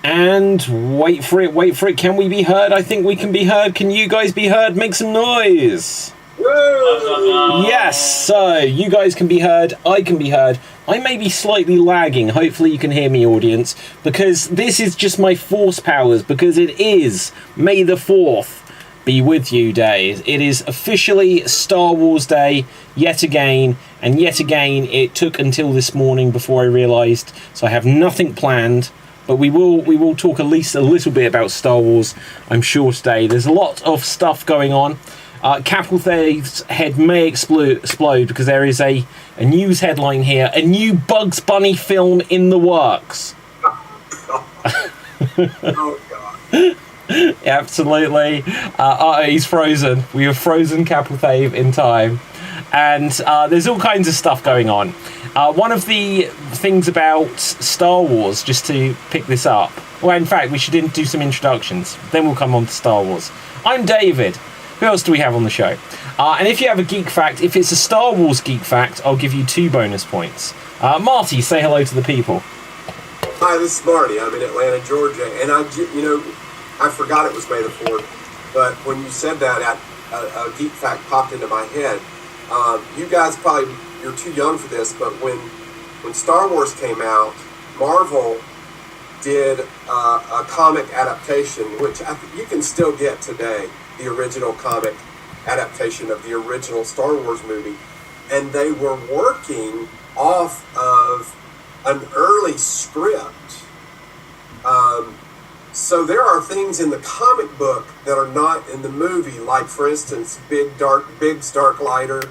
And wait for it. Can we be heard? I think we can be heard. Can you guys be heard? Make some noise. Woo! Yes, so you guys can be heard. I can be heard. I may be slightly lagging. Hopefully you can hear me, audience, because this is just my force powers, because it is May the 4th be with you day. It is officially Star Wars Day yet again, and yet again it took until this morning before I realised, so I have nothing planned. But we will talk at least a little bit about Star Wars, I'm sure, today. There's a lot of stuff going on. Capital Thieves' head may explode because there is a news headline here. A new Bugs Bunny film in the works. Oh, God. Absolutely. He's frozen. We have frozen Capital Thief in time. And there's all kinds of stuff going on. One of the things about Star Wars, just to pick this up, well, in fact, we should do some introductions. Then we'll come on to Star Wars. I'm David. Who else do we have on the show? And if you have a geek fact, if it's a Star Wars geek fact, I'll give you 2 bonus points. Marty, say hello to the people. Hi, this is Marty. I'm in Atlanta, Georgia, and I forgot it was May the 4th, but when you said that, a geek fact popped into my head. You guys probably, you're too young for this, but when Star Wars came out, Marvel did a comic adaptation, which you can still get today, the original comic adaptation of the original Star Wars movie, and they were working off of an early script. So there are things in the comic book that are not in the movie, like, for instance, Biggs Darklighter,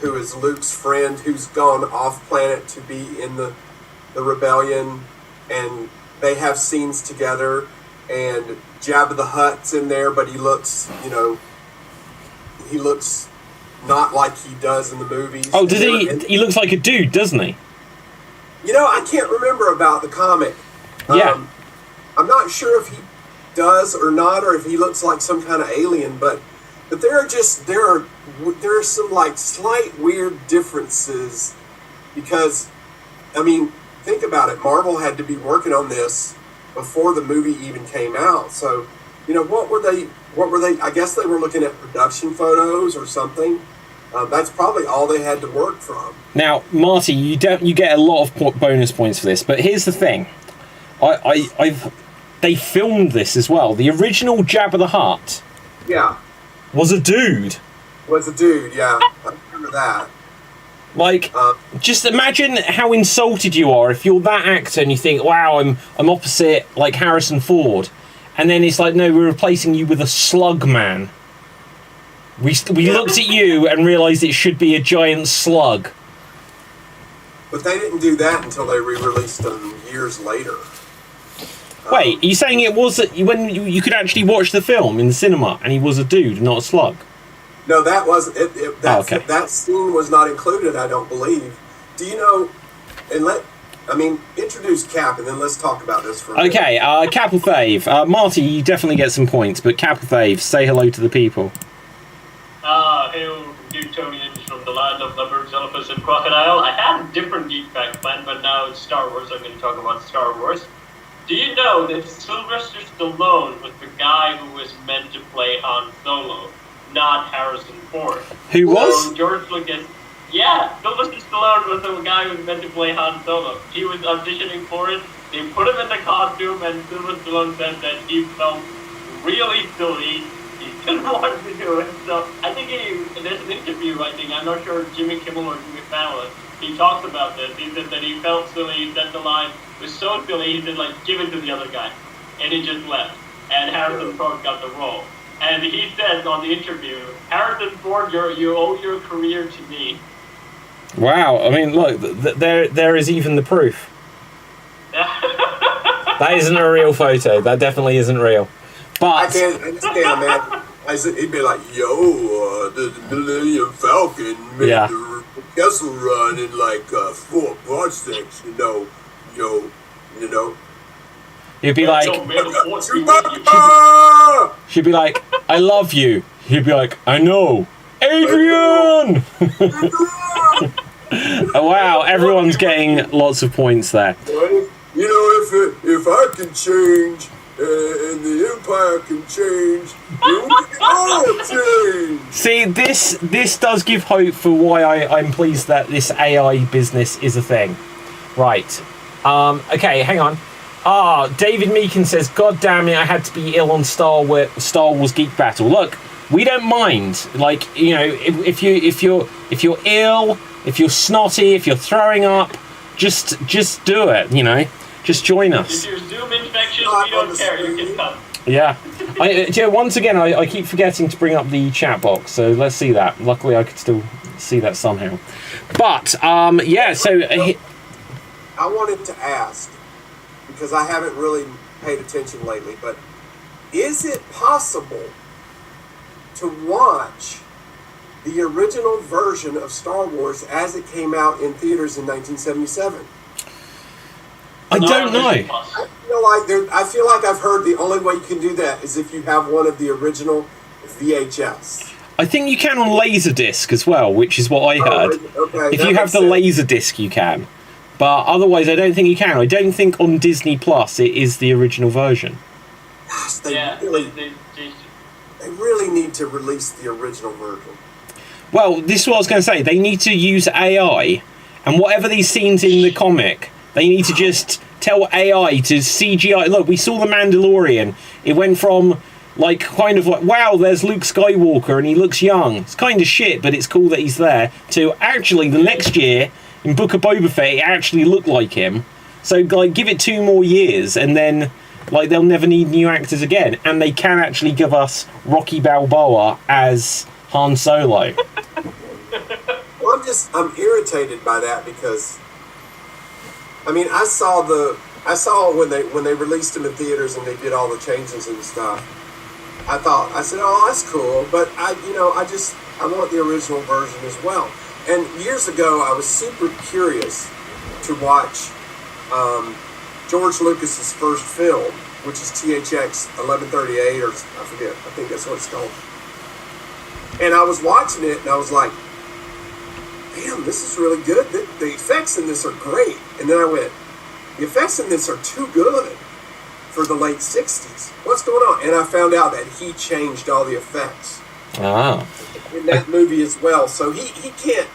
who is Luke's friend who's gone off planet to be in the rebellion, and they have scenes together, and Jabba the Hutt's in there, but he looks not like he does in the movies. Oh, does he? He looks like a dude, doesn't he? I can't remember about the comic. Yeah. I'm not sure if he does or not, or if he looks like some kind of alien, but there are some like slight weird differences, because think about it. Marvel had to be working on this before the movie even came out. So, what were they? I guess they were looking at production photos or something. That's probably all they had to work from. Now, Marty, you get a lot of bonus points for this, but here's the thing. They filmed this as well. The original Jabba the Hutt. Yeah. Was a dude. Yeah. I remember that. Like, just imagine how insulted you are if you're that actor and you think, wow, I'm opposite, like, Harrison Ford. And then it's like, no, we're replacing you with a slug man. We looked at you and realised it should be a giant slug. But they didn't do that until they re-released them years later. Wait, are you saying it was when you could actually watch the film in the cinema and he was a dude, not a slug? No, that wasn't it. Okay. That scene was not included, I don't believe. Do you know? And introduce Cap, and then let's talk about this for a minute. Okay, Capital Thave. Marty, you definitely get some points, but Capital Thave, say hello to the people. Hail Newtonians from the land of leopards, elephants, and crocodile. I had a different geek fact plan, but now it's Star Wars. I'm going to talk about Star Wars. Do you know that Sylvester Stallone was the guy who was meant to play Han Solo, not Harrison Ford? Who was? So George Lucas. Yeah, Sylvester Stallone was the guy who was meant to play Han Solo. He was auditioning for it. They put him in the costume, and Sylvester Stallone said that he felt really silly. He didn't want to do it. So I think there's an interview, I'm not sure Jimmy Kimmel or Jimmy Fallon, he talks about this. He said that he felt silly. He said the line was so silly, he said, give it to the other guy. And he just left. And Harrison Ford got the role. And he says on the interview, Harrison Ford, you owe your career to me. Wow, look, there is even the proof. That isn't a real photo. That definitely isn't real. But I can't understand, man. He'd be like, yo, the Millennium Falcon made the Kessel Run in like 4 parsecs, you know. He'd be like, she'd be like, I love you. He'd be like, I know. Adrian! Oh, wow, everyone's getting lots of points there. You know, if I can change and the Empire can change, then we can all change. See, this does give hope for why I'm pleased that this AI business is a thing. Right. Okay, hang on. David Meakin says, God damn it, I had to be ill on Star Wars Geek Battle. Look, we don't mind. Like, you know, if you're ill, if you're snotty, if you're throwing up, just do it, you know. Just join us. If you're Zoom infection, we don't care. You can come. Yeah. Once again, I keep forgetting to bring up the chat box, so let's see that. Luckily, I could still see that somehow. But, so... I wanted to ask, because I haven't really paid attention lately, but is it possible to watch the original version of Star Wars as it came out in theaters in 1977? I don't know. I feel like I've heard the only way you can do that is if you have one of the original VHS. I think you can on Laserdisc as well, which is what I heard. Okay, if you have the Laserdisc, you can. But otherwise, I don't think you can. I don't think on Disney Plus it is the original version. Gosh, they really need to release the original version. Well, this is what I was going to say. They need to use AI, and whatever these scenes in the comic, they need to just tell AI to CGI. Look, we saw The Mandalorian. It went from, like, kind of like, wow, there's Luke Skywalker and he looks young. It's kind of shit, but it's cool that he's there. To actually, the next year, in Book of Boba Fett, it actually looked like him. So, like, give it 2 more years and then, like, they'll never need new actors again. And they can actually give us Rocky Balboa as Han Solo. Well, I'm irritated by that because... I mean, I saw when they released them in theaters and they did all the changes and stuff. I said, oh, that's cool, but I want the original version as well. And years ago, I was super curious to watch George Lucas's first film, which is THX 1138, or I forget, I think that's what it's called. And I was watching it, and I was like, damn, this is really good. The effects in this are great. And then I went, the effects in this are too good for the late 60s. What's going on? And I found out that he changed all the effects in that movie as well. So he can't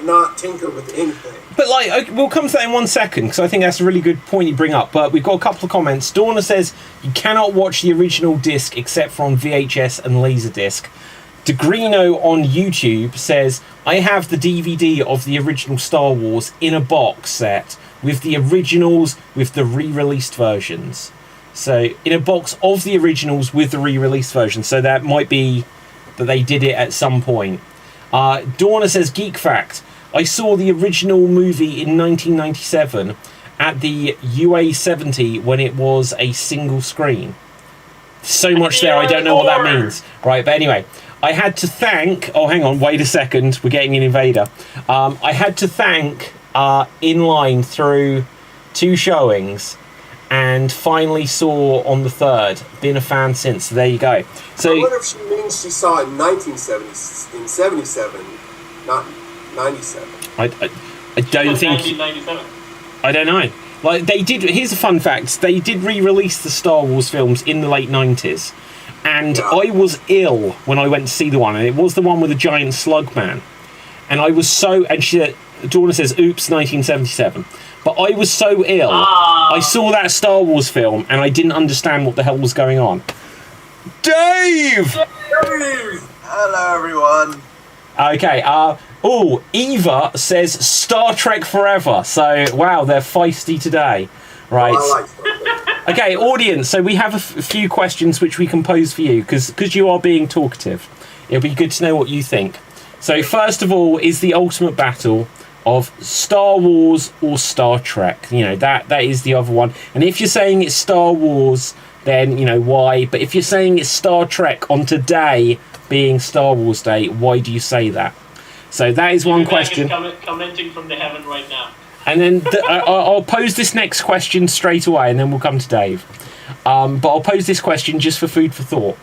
not tinker with anything. But, like, we'll come to that in 1 second, because I think that's a really good point you bring up. But we've got a couple of comments. Dawna says, you cannot watch the original disc except for on VHS and Laserdisc. Degrino on YouTube says, I have the DVD of the original Star Wars in a box set with the originals with the re-released versions. So, in a box of the originals with the re-released versions. So that might be that they did it at some point. Dawna says, Geek Fact, I saw the original movie in 1997 at the UA70 when it was a single screen. So much there, I don't know what that means. Right, but anyway... I had to thank... Oh, hang on, wait a second. We're getting an invader. I had to thank Inline through 2 showings and finally saw on the 3rd. Been a fan since. So there you go. So I wonder if she means she saw it in 1970, in 77, not 97. I don't think... 1997. I don't know. Like, they did... Here's a fun fact. They did re-release the Star Wars films in the late 90s. And I was ill when I went to see the one, and it was the one with the giant slug man. And I was so... And Dawna says, oops, 1977. But I was so ill, I saw that Star Wars film, and I didn't understand what the hell was going on. Dave! Hello, everyone. Okay, Eva says Star Trek Forever. So, wow, they're feisty today. Right. Well, I like Star Trek. Okay, audience, so we have a few questions which we can pose for you, because you are being talkative. It'll be good to know what you think. So, first of all, is the ultimate battle of Star Wars or Star Trek. You know, that is the other one. And if you're saying it's Star Wars, then, you know, why? But if you're saying it's Star Trek on today being Star Wars Day, why do you say that? So that is one question. Commenting from the heaven right now. And then I'll pose this next question straight away, and then we'll come to Dave. But I'll pose this question just for food for thought.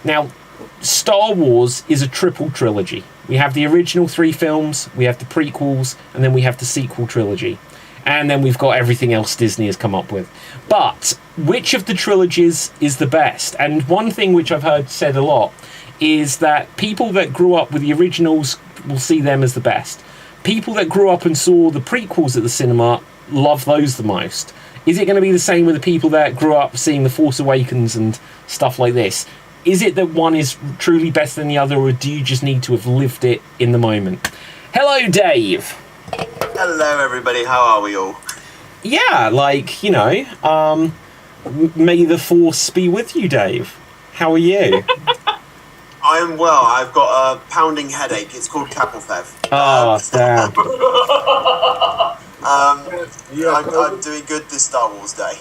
Now, Star Wars is a triple trilogy. We have the original 3 films, we have the prequels, and then we have the sequel trilogy. And then we've got everything else Disney has come up with. But which of the trilogies is the best? And one thing which I've heard said a lot is that people that grew up with the originals will see them as the best. People that grew up and saw the prequels at the cinema love those the most. Is it going to be the same with the people that grew up seeing The Force Awakens and stuff like this? Is it that one is truly better than the other, or do you just need to have lived it in the moment? Hello, Dave. Hello, everybody. How are we all? Yeah, like, you know, may the Force be with you, Dave. How are you? I am well. I've got a pounding headache. It's called Capelfev. Oh, damn. I'm doing good this Star Wars Day.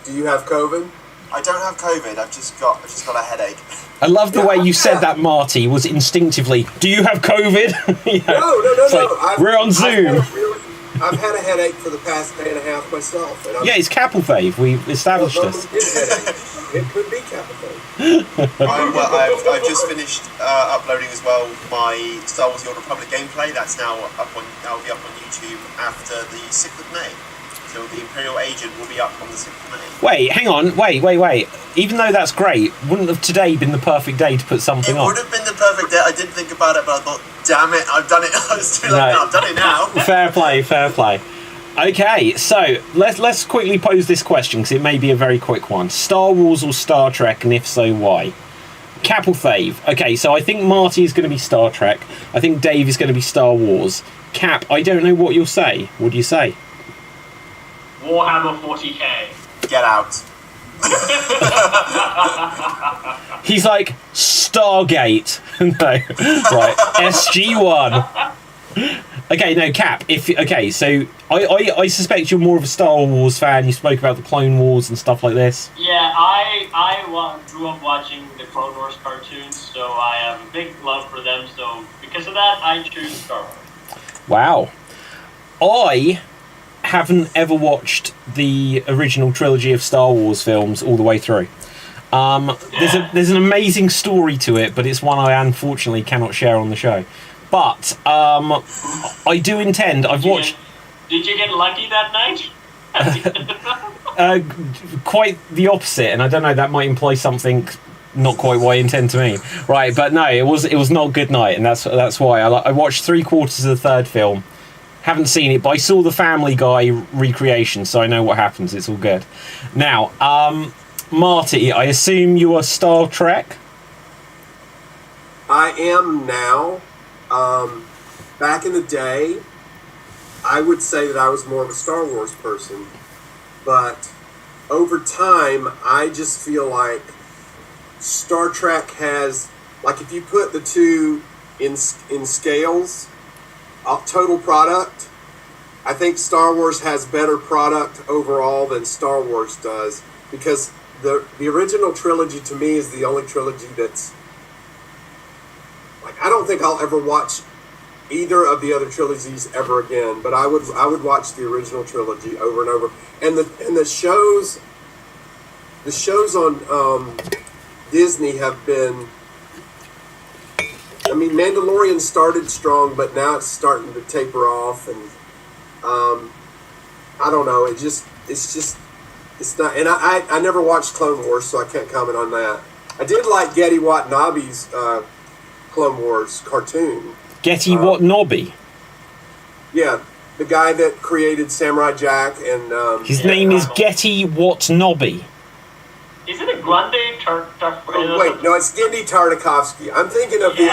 Do you have COVID? I don't have COVID. I've just got a headache. I love the way you said that, Marty, was instinctively, do you have COVID? You know, No. we're on Zoom. I've had a headache for the past day and a half myself. And Yeah, it's Capelfave. We've established this. It could be Capelfave. I've just finished uploading as well my Star Wars: The Old Republic gameplay. That's now that'll be up on YouTube after the 6th of May. So the Imperial Agent will be up on the 6th of May. Wait, hang on. Wait. Even though that's great, wouldn't have today been the perfect day to put something on? It would have been the perfect day. I didn't think about it, but I thought, damn it, I've done it. I was too late now. I've done it now. Fair play. Okay, so let's quickly pose this question, because it may be a very quick one. Star Wars or Star Trek, and if so, why? Capelfave. Okay, so I think Marty is going to be Star Trek. I think Dave is going to be Star Wars. Cap, I don't know what you'll say. What do you say? Warhammer 40k. Get out. He's like, Stargate. No. Right, SG-1. Okay, no, Cap. So I suspect you're more of a Star Wars fan. You spoke about the Clone Wars and stuff like this. Yeah, I grew up watching the Clone Wars cartoons, so I have a big love for them. So because of that, I choose Star Wars. Wow. I haven't ever watched the original trilogy of Star Wars films all the way through. There's an amazing story to it, but it's one I unfortunately cannot share on the show. But I do intend. Did you get lucky that night? Quite the opposite, and I don't know. That might imply something not quite what I intend to mean, right? But no, it was not a good night, and that's why I watched 3/4 of the 3rd film. Haven't seen it, but I saw the Family Guy recreation, so I know what happens. It's all good. Now, Marty, I assume you are Star Trek. I am now. Back in the day, I would say that I was more of a Star Wars person, but over time, I just feel like Star Trek has, like, if you put the two in scales, total product, I think Star Wars has better product overall than Star Wars does, because the original trilogy to me is the only trilogy that's, like, I don't think I'll ever watch either of the other trilogies ever again, but I would watch the original trilogy over and over. And the shows on Disney have been, I mean, Mandalorian started strong, but now it's starting to taper off, and I don't know. It's not. And I never watched Clone Wars, so I can't comment on that. I did like Getty Watanabe's Clone Wars cartoon. Getty Watanabe. Yeah, the guy that created Samurai Jack and his name is Getty Watanabe. Isn't it Grande Oh, wait, no, it's Gendy Tartakovsky. I'm thinking of the.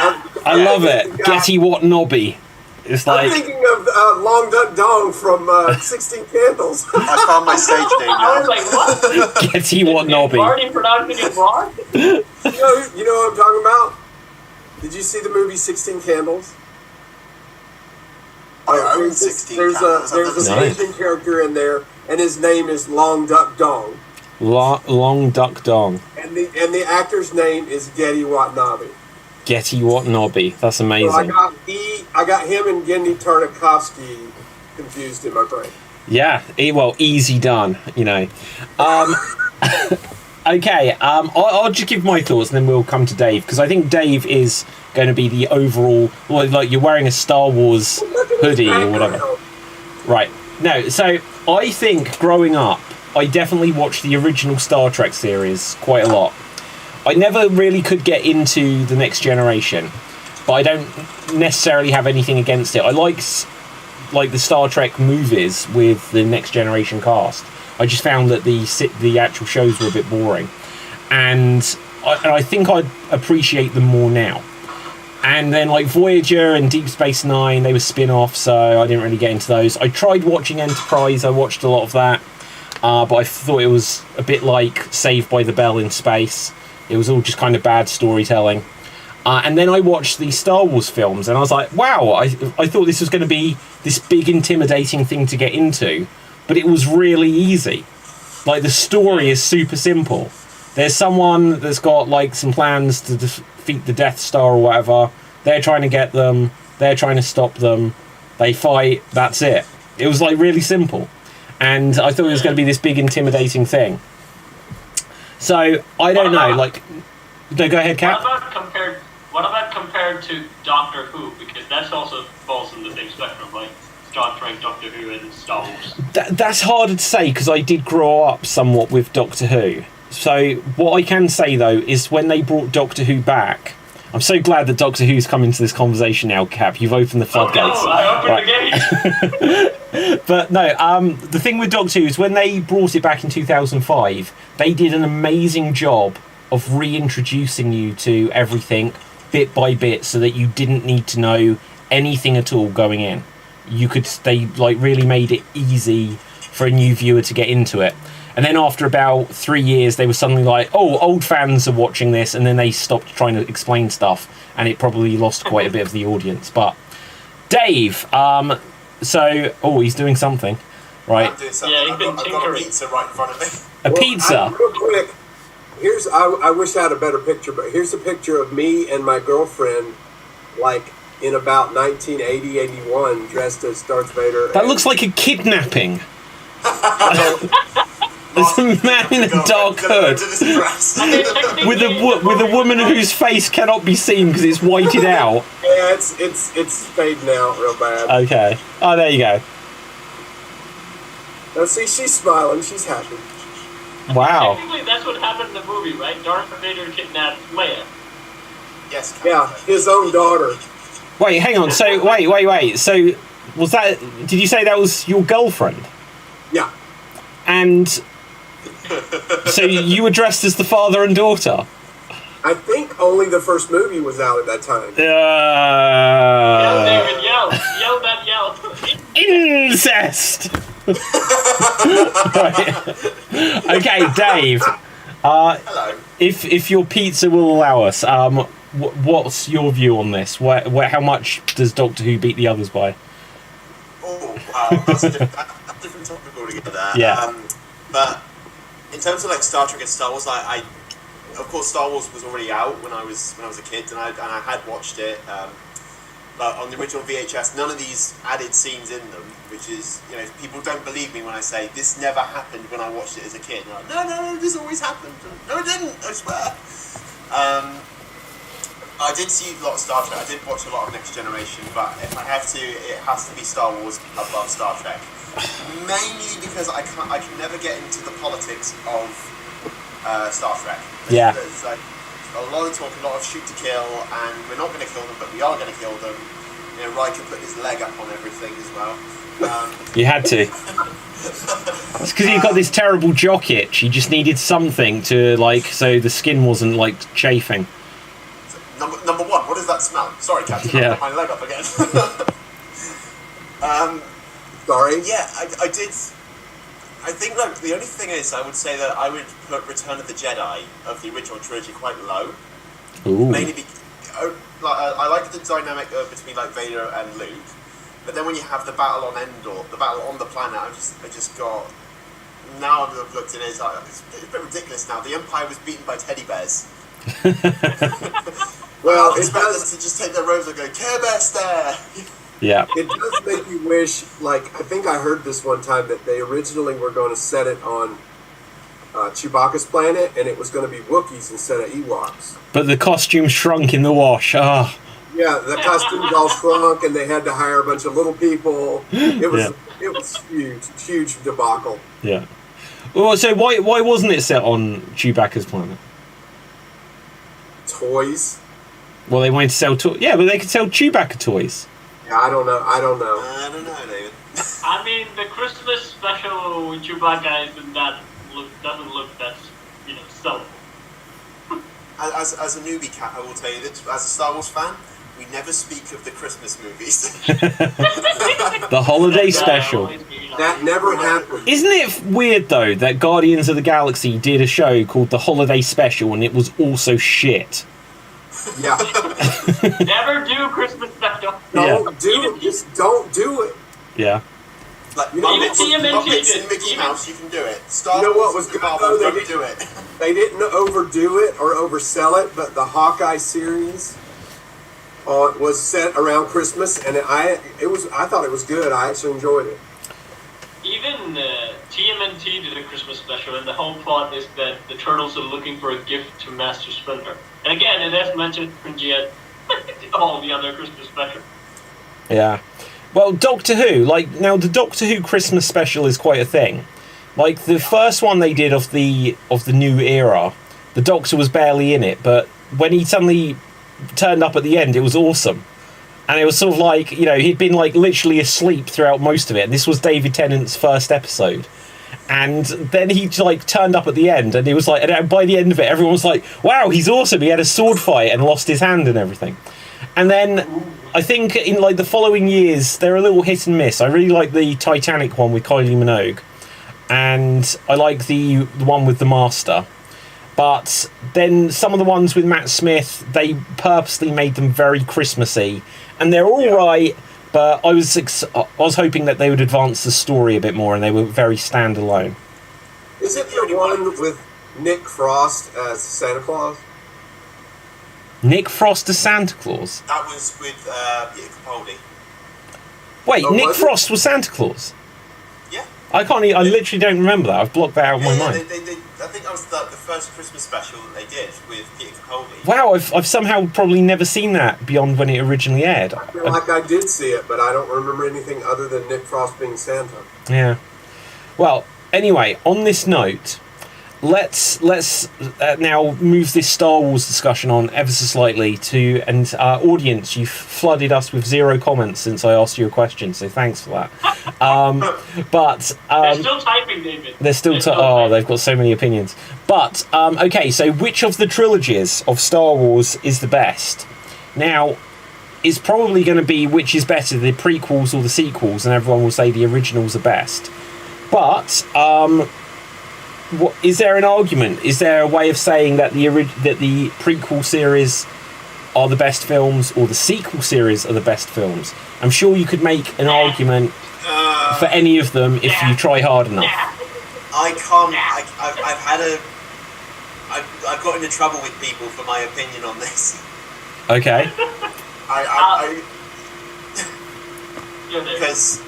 I love it. Getty Watanabe. It's like. I'm thinking of Long Duck Dong from 16 Candles. I found my stage name now. I was like, what? Getty Watanabe. Already pronouncing it wrong? You know what I'm talking about? Did you see the movie 16 Candles? There's Nice. an Asian character in there, and his name is Long Duck Dong. Long Duck Dong. And the actor's name is Getty Watanabe. Getty Watanabe. That's amazing. So I got him and Gendy Tartakovsky confused in my brain. Yeah, easy done, you know. Okay, I'll just give my thoughts and then we'll come to Dave, because I think Dave is going to be the overall, like you're wearing a Star Wars hoodie or whatever. Right. No, so I think growing up, I definitely watched the original Star Trek series quite a lot. I never really could get into the Next Generation, but I don't necessarily have anything against it. I liked the Star Trek movies with the Next Generation cast. I just found that the actual shows were a bit boring, and I think I'd appreciate them more now. And then like Voyager and Deep Space Nine, they were spin-offs, so I didn't really get into those. I tried watching Enterprise. I watched a lot of that, but I thought it was a bit like Saved by the Bell in space. It was all just kind of bad storytelling. And then I watched the Star Wars films, and I was like, wow, I thought this was going to be this big, intimidating thing to get into. But it was really easy. Like, the story is super simple. There's someone that's got, like, some plans to defeat the Death Star or whatever. They're trying to get them. They're trying to stop them. They fight. That's it. It was, like, really simple. And I thought it was going to be this big, intimidating thing. So, I don't know. Like, no, go ahead, Cap. What about compared to Doctor Who? Because that's also falls in the same spectrum, like Star Trek, Doctor Who, and Star Wars. That's harder to say because I did grow up somewhat with Doctor Who. So what I can say though is when they brought Doctor Who back, I'm so glad that Doctor Who's come into this conversation now, Cap. You've opened the floodgates. Oh no, I opened the gate. But no, the thing with Doctor Who is when they brought it back in 2005, they did an amazing job of reintroducing you to everything bit by bit so that you didn't need to know anything at all going in. They like really made it easy for a new viewer to get into it. And then after about 3 years, they were suddenly like, oh, old fans are watching this, and then they stopped trying to explain stuff, and it probably lost quite a bit of the audience. But Dave, he's doing something, right? I'm doing something. Yeah, I've got a pizza right in front of me. Pizza? Real quick, I wish I had a better picture, but here's a picture of me and my girlfriend, like, in about 1980, 81, dressed as Darth Vader. That looks like a kidnapping. There's a man in a dark hood with a woman whose face cannot be seen because it's whited out. Yeah, it's fading out real bad. Okay. Oh, there you go. Now see, she's smiling. She's happy. Wow. Technically, that's what happened in the movie, right? Darth Vader kidnapped Leia. Yes. Yeah, his own daughter. Wait, hang on. So, wait. So, was that... Did you say that was your girlfriend? Yeah. And... So you were dressed as the father and daughter? I think only the first movie was out at that time. Yell, David, yell. Yell that yell. Incest! Right. Okay, Dave. Hello. If your pizza will allow us, what's your view on this? How much does Doctor Who beat the others by? Oh, wow. That's a different topic altogether. Yeah. But in terms of like Star Trek and Star Wars, I of course Star Wars was already out when I was a kid, and I had watched it. But on the original VHS, none of these added scenes in them, which is, you know, people don't believe me when I say this never happened when I watched it as a kid. Like, no, this always happened. No, it didn't. I swear. I did see a lot of Star Trek. I did watch a lot of Next Generation, but if I have to, it has to be Star Wars above Star Trek. Mainly because I can never get into the politics of Star Trek. Yeah. There's like a lot of talk, a lot of shoot to kill, and we're not going to kill them, but we are going to kill them. You know, Riker put his leg up on everything as well. You had to. It's because he got this terrible jock itch. He just needed something to, like, so the skin wasn't, like, chafing. Number one, what does that smell? Sorry, Captain, Yeah. I put my leg up again. Sorry? Yeah, I did. I think, like, the only thing is, I would say that I would put Return of the Jedi of the original trilogy quite low. Ooh. Mainly because I like the dynamic between, like, Vader and Luke. But then when you have the battle on Endor, the battle on the planet, I just got. Now I've looked at it, it's a bit ridiculous now. The Empire was beaten by teddy bears. Well, I it expect them does. to just take their robes and go, Care Bear stare! Yeah. It does make you wish. Like, I think I heard this one time that they originally were going to set it on Chewbacca's planet, and it was going to be Wookiees instead of Ewoks. But the costume shrunk in the wash. Ah. Yeah, the costumes all shrunk, and they had to hire a bunch of little people. It was huge debacle. Yeah. Well, so why wasn't it set on Chewbacca's planet? Toys. Well, they wanted to sell toys. Yeah, but they could sell Chewbacca toys. Yeah, I don't know. I don't know, David. I mean, the Christmas special with Chewbacca doesn't look that, sellable. As a newbie cat, I will tell you that as a Star Wars fan, we never speak of the Christmas movies. The holiday special. That never happened. Isn't it weird, though, that Guardians of the Galaxy did a show called The Holiday Special, and it was also shit? Yeah. Never do Christmas special. Don't do it. Just don't do it. Yeah. Like You know, Muppets and Mickey Mouse, you can do it. Star You know what Wars was and good, Marvel, though? don't do it. They didn't overdo it or oversell it, but the Hawkeye series was set around Christmas, and I thought it was good. I actually enjoyed it. Even TMNT did a Christmas special, and the whole plot is that the Turtles are looking for a gift to Master Splinter. And again, it has mentioned yet all the other Christmas special. Yeah. Well, Doctor Who, now the Doctor Who Christmas special is quite a thing. Like, the first one they did of the new era, the Doctor was barely in it, but when he suddenly turned up at the end, it was awesome. And it was sort of like, he'd been literally asleep throughout most of it, and this was David Tennant's first episode. And then he turned up at the end, and it was and by the end of it, everyone was like, wow, he's awesome, he had a sword fight and lost his hand and everything. And then I think in the following years, they're a little hit and miss. I really like the Titanic one with Kylie Minogue, and I like the one with the Master. But then some of the ones with Matt Smith, they purposely made them very Christmassy, and they're all right. But I was hoping that they would advance the story a bit more, and they were very standalone. Is it the one with Nick Frost as Santa Claus? Nick Frost as Santa Claus? That was with Peter Capaldi. Wait, Oh, Nick was it? Frost was Santa Claus? Yeah. I literally don't remember that. I've blocked that out of my mind. I think that was the first Christmas special that they did with Peter Capaldi. Wow, I've somehow probably never seen that beyond when it originally aired. I feel like I did see it, but I don't remember anything other than Nick Frost being Santa. Yeah. Well, anyway, on this note, let's now move this Star Wars discussion on ever so slightly to, and our audience, you've flooded us with 0 comments since I asked you a question, so thanks for that. They're still typing, David. They're still they've got so many opinions. But okay, so which of the trilogies of Star Wars is the best? Now, it's probably going to be which is better, the prequels or the sequels, and everyone will say the originals are best. But is there an argument? Is there a way of saying that the prequel series are the best films, or the sequel series are the best films? I'm sure you could make an argument for any of them if you try hard enough. I can't. I've got into trouble with people for my opinion on this. Okay. Because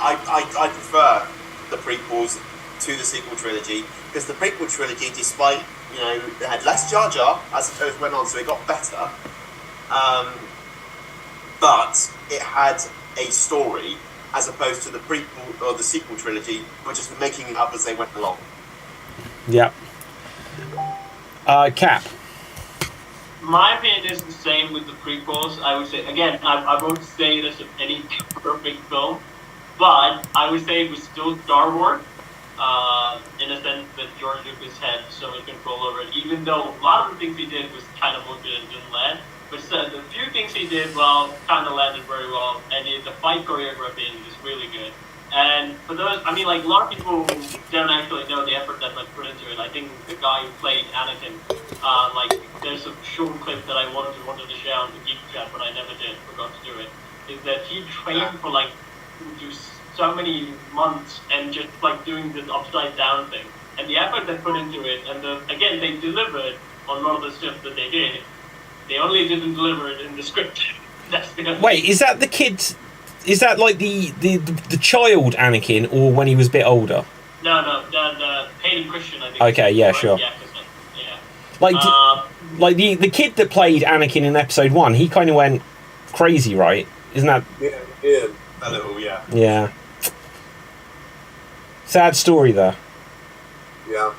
I prefer the prequels to the sequel trilogy, because the prequel trilogy, despite it had less Jar Jar as the shows went on, so it got better, but it had a story, as opposed to the prequel or the sequel trilogy, which is making it up as they went along. Yep. Cap. My opinion is the same with the prequels. I would say, again, I won't say this of any perfect film, but I would say it was still Star Wars, in a sense that George Lucas had so much control over it, even though a lot of the things he did was kind of looked and didn't land. But the few things he did well kind of landed very well, and the fight choreography is really good. And for those, a lot of people don't actually know the effort that was put into it. I think the guy who played Anakin, there's a short clip that I wanted to share on the Geek chat, but I never did, forgot to do it. is that he trained for like so many months and just like doing this upside down thing, and the effort they put into it, and again they delivered on a lot of the stuff that they did. They only didn't deliver it in the script. That's the only Wait, is that the kid? Is that like the child Anakin, or when he was a bit older? No, the Hayden Christian, I think. Okay, yeah, right? sure. Yeah, 'cause, yeah. Like the kid that played Anakin in Episode 1, he kind of went crazy, right? Isn't that? Yeah, he did. A little, yeah. Yeah. Sad story there. Yeah.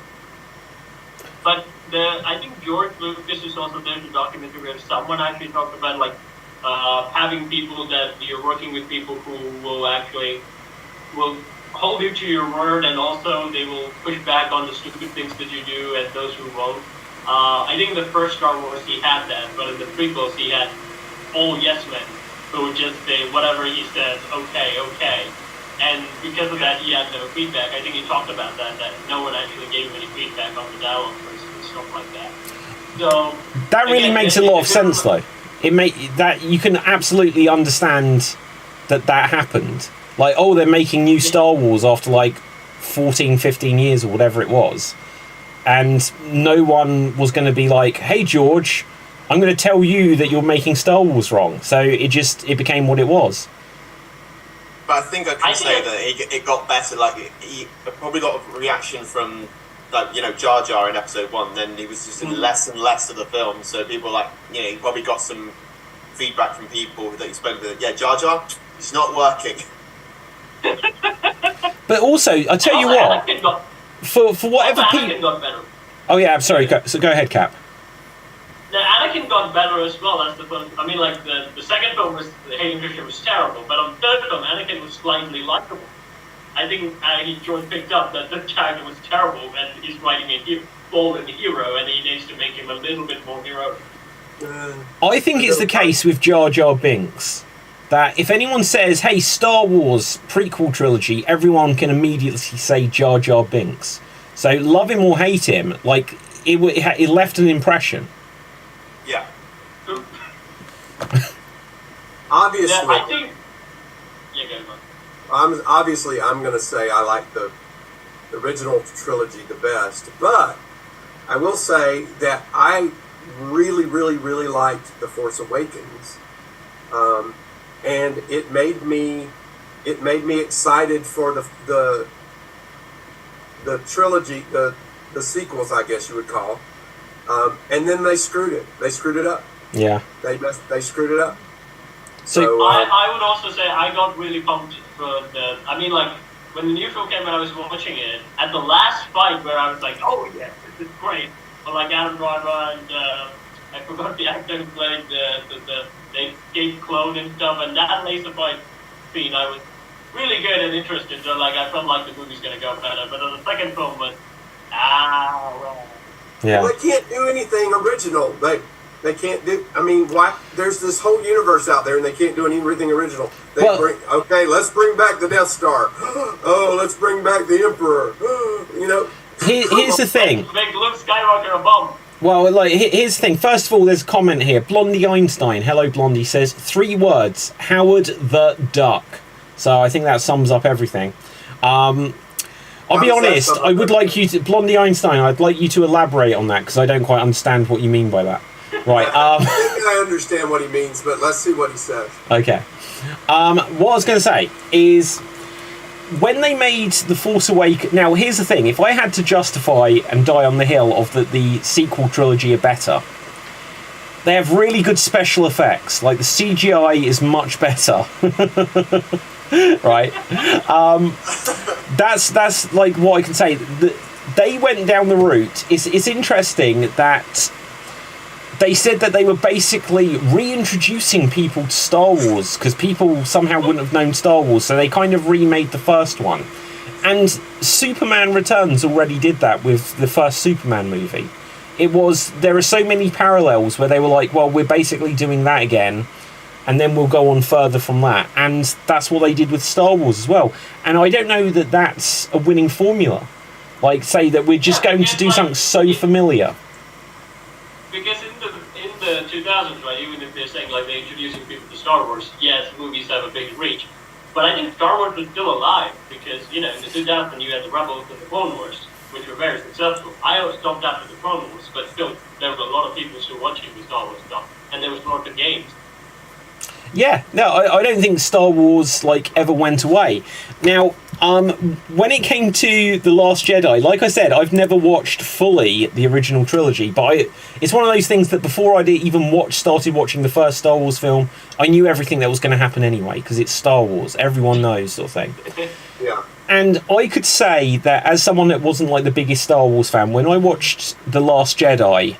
But I think George Lucas is also there to document where someone actually talked about like having people that you're working with people who will hold you to your word, and also they will push back on the stupid things that you do and those who won't. I think in the first Star Wars he had that, but in the prequels he had all yes men who would just say whatever he says, okay. And because of that, he had no feedback. I think he talked about that no one actually gave him any feedback on the dialogue and stuff like that. So That really makes a lot of sense, though. That you can absolutely understand that happened. Like, oh, they're making new Star Wars after like 14, 15 years or whatever it was, and no one was going to be like, "Hey, George, I'm going to tell you that you're making Star Wars wrong." So it became what it was. But I think I can say that it got better. Like he probably got a reaction from, like, you know, Jar Jar in Episode 1. Then he was just in less and less of the film. So people like, you know, he probably got some feedback from people that he spoke to. Yeah, Jar Jar, it's not working. But also, I tell you what, for whatever Anakin got better. Oh yeah, I'm sorry. Go ahead, Cap. The Anakin got better as well as the first. I mean, like the second film was Hayden Christian was terrible, but on the third film, Anakin was slightly likable. I think George picked up that the character was terrible, and he's writing a golden hero, and he needs to make him a little bit more heroic. I think it's the case with Jar Jar Binks that if anyone says, "Hey, Star Wars prequel trilogy," everyone can immediately say Jar Jar Binks. So love him or hate him, like it left an impression. Yeah. Obviously. Yeah, I think. Yeah, go on. I'm going to say I like the original trilogy the best, but I will say that I really, really, really liked The Force Awakens, and it made me excited for the trilogy, the sequels, I guess you would call, and then they screwed it. They screwed it up. Yeah. They screwed it up. So I would also say I got really pumped for the. I mean, like when the new film came out, I was watching it at the last fight where I was like, "Oh yes, this is great." But like Adam Driver and I forgot the actor who played the escape clone and stuff, and that laser fight scene, I was really good and interested. So like I felt like the movie's gonna go better. But the second film was well. yeah. Well, they can't do anything original. They can't do. I mean, why? There's this whole universe out there, and they can't do anything original. Let's bring back the Death Star. Oh, let's bring back the Emperor. You know. Here's the thing. Make Luke Skywalker a bomb. Well, like here's the thing. First of all, there's a comment here. Blondie Einstein, hello Blondie, says 3 words: Howard the Duck. So I think that sums up everything. I'll be honest. I would like you to, Blondie Einstein. I'd like you to elaborate on that because I don't quite understand what you mean by that. Right. I think I understand what he means, but let's see what he says. Okay. What I was going to say is, when they made The Force Awakens... Now, here's the thing. If I had to justify and die on the hill of the sequel trilogy are better, they have really good special effects. Like, the CGI is much better. Right? That's like what I can say. They went down the route. It's interesting that they said that they were basically reintroducing people to Star Wars because people somehow wouldn't have known Star Wars, so they kind of remade the first one. And Superman Returns already did that with the first Superman movie. There are so many parallels where they were like, well, we're basically doing that again, and then we'll go on further from that. And that's what they did with Star Wars as well. And I don't know that that's a winning formula. Like, say that we're just going to do something so familiar. Because in the 2000s, right? Even if they're saying like they're introducing people to Star Wars, yes, movies have a big reach. But I think Star Wars was still alive because, you know, in the 2000s you had the Rebels and the Clone Wars, which were very successful. I always stopped after the Clone Wars, but still, there were a lot of people still watching the Star Wars stuff, and there was lots of games. Yeah, no, I don't think Star Wars like ever went away. Now, when it came to The Last Jedi, like I said, I've never watched fully the original trilogy, but it's one of those things that before I even started watching the first Star Wars film, I knew everything that was going to happen anyway, because it's Star Wars, everyone knows, sort of thing. Yeah. And I could say that as someone that wasn't like the biggest Star Wars fan, when I watched The Last Jedi,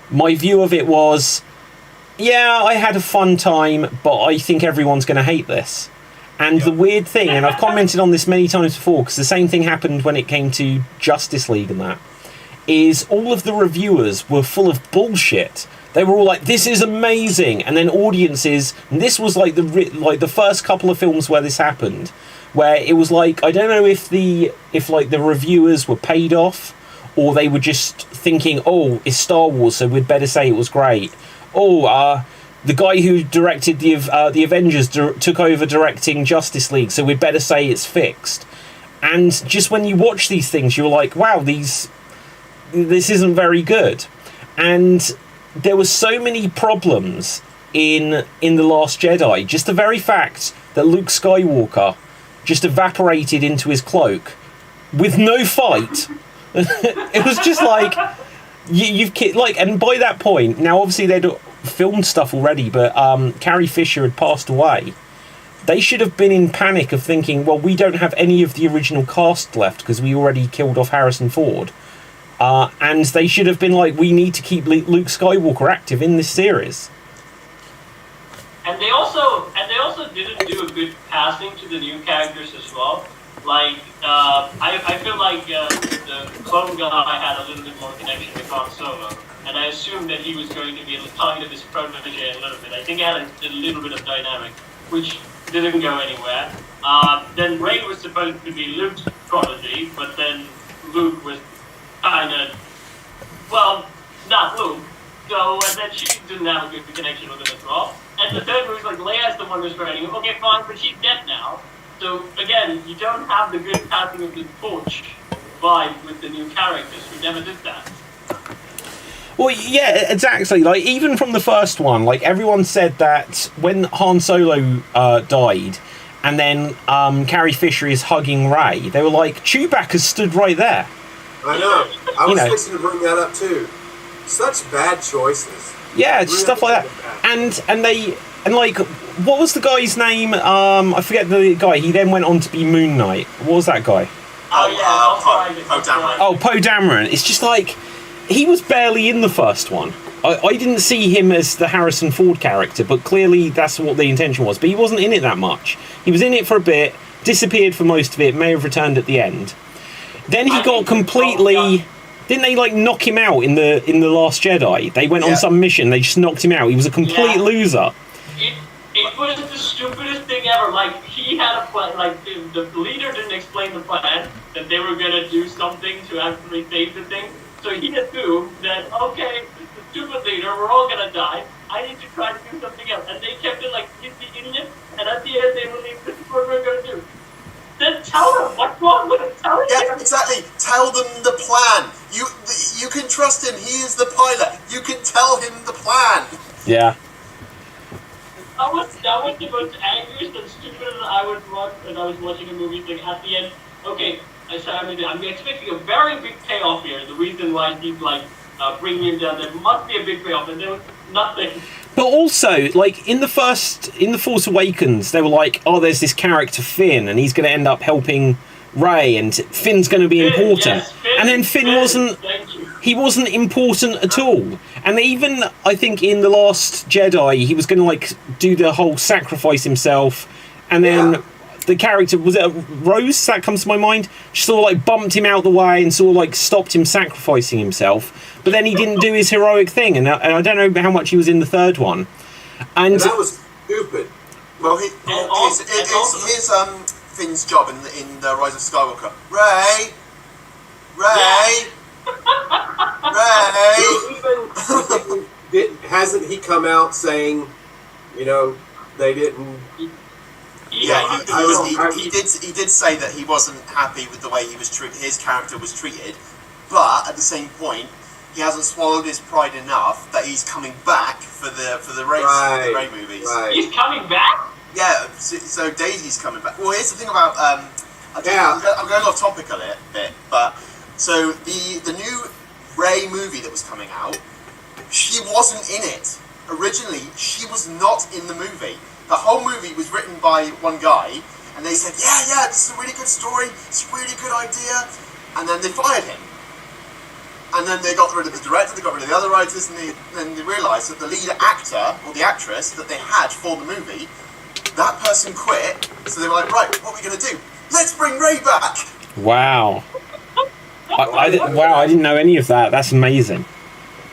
my view of it was, yeah, I had a fun time, but I think everyone's going to hate this. And the weird thing, and I've commented on this many times before, because the same thing happened when it came to Justice League and that, is all of the reviewers were full of bullshit. They were all like, this is amazing. And then audiences, and this was like the first couple of films where this happened, where it was like, I don't know if the reviewers were paid off, or they were just thinking, oh, it's Star Wars, so we'd better say it was great. Oh, the guy who directed the Avengers took over directing Justice League, so we'd better say it's fixed. And just when you watch these things, you're like, wow, this isn't very good. And there were so many problems in The Last Jedi. Just the very fact that Luke Skywalker just evaporated into his cloak with no fight. It was just like... and by that point, now obviously they'd filmed stuff already, but Carrie Fisher had passed away. They should have been in panic of thinking, well, we don't have any of the original cast left because we already killed off Harrison Ford. And they should have been like, we need to keep Luke Skywalker active in this series. And they also didn't do a good casting to the new characters as well. Like, I feel like the clone guy had a little bit more connection to Han Solo, and I assumed that he was going to be kind of his protege a little bit. I think it had a little bit of dynamic, which didn't go anywhere. Then Rey was supposed to be Luke's prodigy, but then Luke was kind of, well, not Luke. So, and then she didn't have a good connection with him as well. And the third was like, Leia's the one who's writing him. Okay, fine, but she's dead now. So, again, you don't have the good passing of the torch vibe with the new characters. We never did that. Well, yeah, exactly. Like, even from the first one, like, everyone said that when Han Solo died, and then Carrie Fisher is hugging Rey, they were like, Chewbacca stood right there. I know. I was fixing to bring that up, too. Such bad choices. Yeah, really stuff like that. And like, what was the guy's name? I forget the guy. He then went on to be Moon Knight. What was that guy? Poe Dameron. Oh, Poe Dameron. It's just like, he was barely in the first one. I didn't see him as the Harrison Ford character, but clearly that's what the intention was. But he wasn't in it that much. He was in it for a bit, disappeared for most of it, may have returned at the end. Then he got completely... Didn't they like knock him out in the Last Jedi? They went on some mission, they just knocked him out. He was a complete loser. It was the stupidest thing ever. Like, he had a plan. Like, the leader didn't explain the plan that they were gonna do something to actually save the thing. So he assumed that, okay, the stupid leader, we're all gonna die. I need to try to do something else. And they kept it like, he's the idiot. And at the end, they believed this is what we're gonna do. Then tell them what's wrong with it. Tell him. Yeah, exactly. Tell them the plan. You can trust him. He is the pilot. You can tell him the plan. Yeah. That was the most angriest and stupid I was when I was watching a movie thing. At the end, okay, I'm expecting a very big payoff here. The reason why he's like bringing him down, there must be a big payoff, and there was nothing. But also, like, in The Force Awakens, they were like, oh, there's this character Finn, and he's going to end up helping Rey, and Finn's going to be important. Yes, Finn, and then Finn wasn't important at all. And even, I think, in The Last Jedi, he was going to, like, do the whole sacrifice himself, and then the character, was it Rose, that comes to my mind? She sort of, like, bumped him out the way and sort of, like, stopped him sacrificing himself. But then he didn't do his heroic thing, and I don't know how much he was in the third one. And that was stupid. Well, his Finn's job in the Rise of Skywalker. Rey. hasn't he come out saying, you know, they didn't? Yeah, he did say that he wasn't happy with the way his character was treated, but at the same point, he hasn't swallowed his pride enough that he's coming back for the Ray movies. Right. He's coming back? Yeah, so Daisy's coming back. Well, here's the thing about I'm going off topic a bit, but so the new Ray movie that was coming out, she wasn't in it. Originally, she was not in the movie. The whole movie was written by one guy, and they said, yeah, this is a really good story, it's a really good idea, and then they fired him. And then they got rid of the director, they got rid of the other writers, and then they realised that the lead actor, or the actress, that they had for the movie, that person quit, so they were like, right, what are we going to do? Let's bring Ray back! Wow. I didn't know any of that. That's amazing.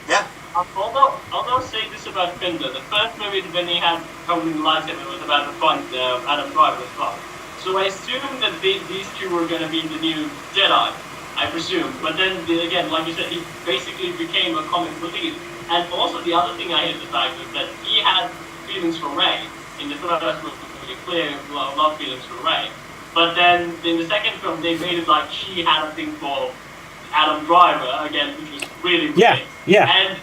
Yeah. Although say this about Finder, the first movie that Vinny had probably liked him, it was about the fight Adam Driver as well. So I assumed that these two were going to be the new Jedi, I presume. But then, again, like you said, he basically became a comic relief. And also the other thing I hate the fact is that he had feelings for Rey. In the first movie, clear love feelings for Rey. But then in the second film, they made it like she had a thing for Adam Driver, again, which was really weird. Yeah. And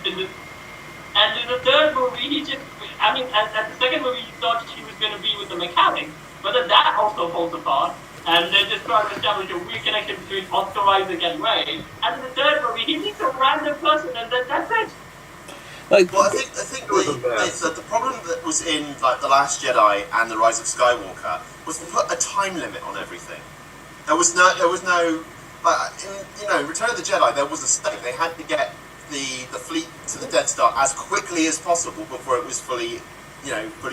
in the third movie, he just, at the second movie, you thought she was going to be with the mechanic, but then that also falls apart. And they're just trying to establish a weird connection between Oscar Isaac and Ray. And in the third movie, he meets a random person, and that's it. Like, well, I think the problem that was in like The Last Jedi and The Rise of Skywalker was to put a time limit on everything. There was no like in Return of the Jedi there was a stake. They had to get the fleet to the Death Star as quickly as possible before it was fully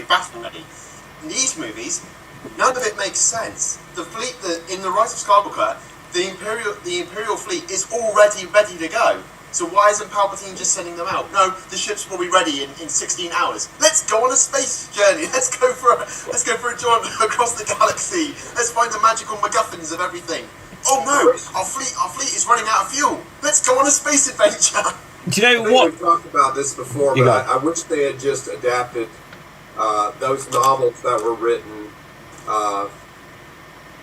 battle ready. In these movies, none of it makes sense. The fleet in The Rise of Skywalker, the Imperial fleet is already ready to go. So why isn't Palpatine just sending them out? No, the ships will be ready in 16 hours. Let's go on a space journey. Let's go for a jaunt across the galaxy. Let's find the magical MacGuffins of everything. Oh no, our fleet is running out of fuel. Let's go on a space adventure. Do you know what? We've talked about this before, but I wish they had just adapted those novels that were written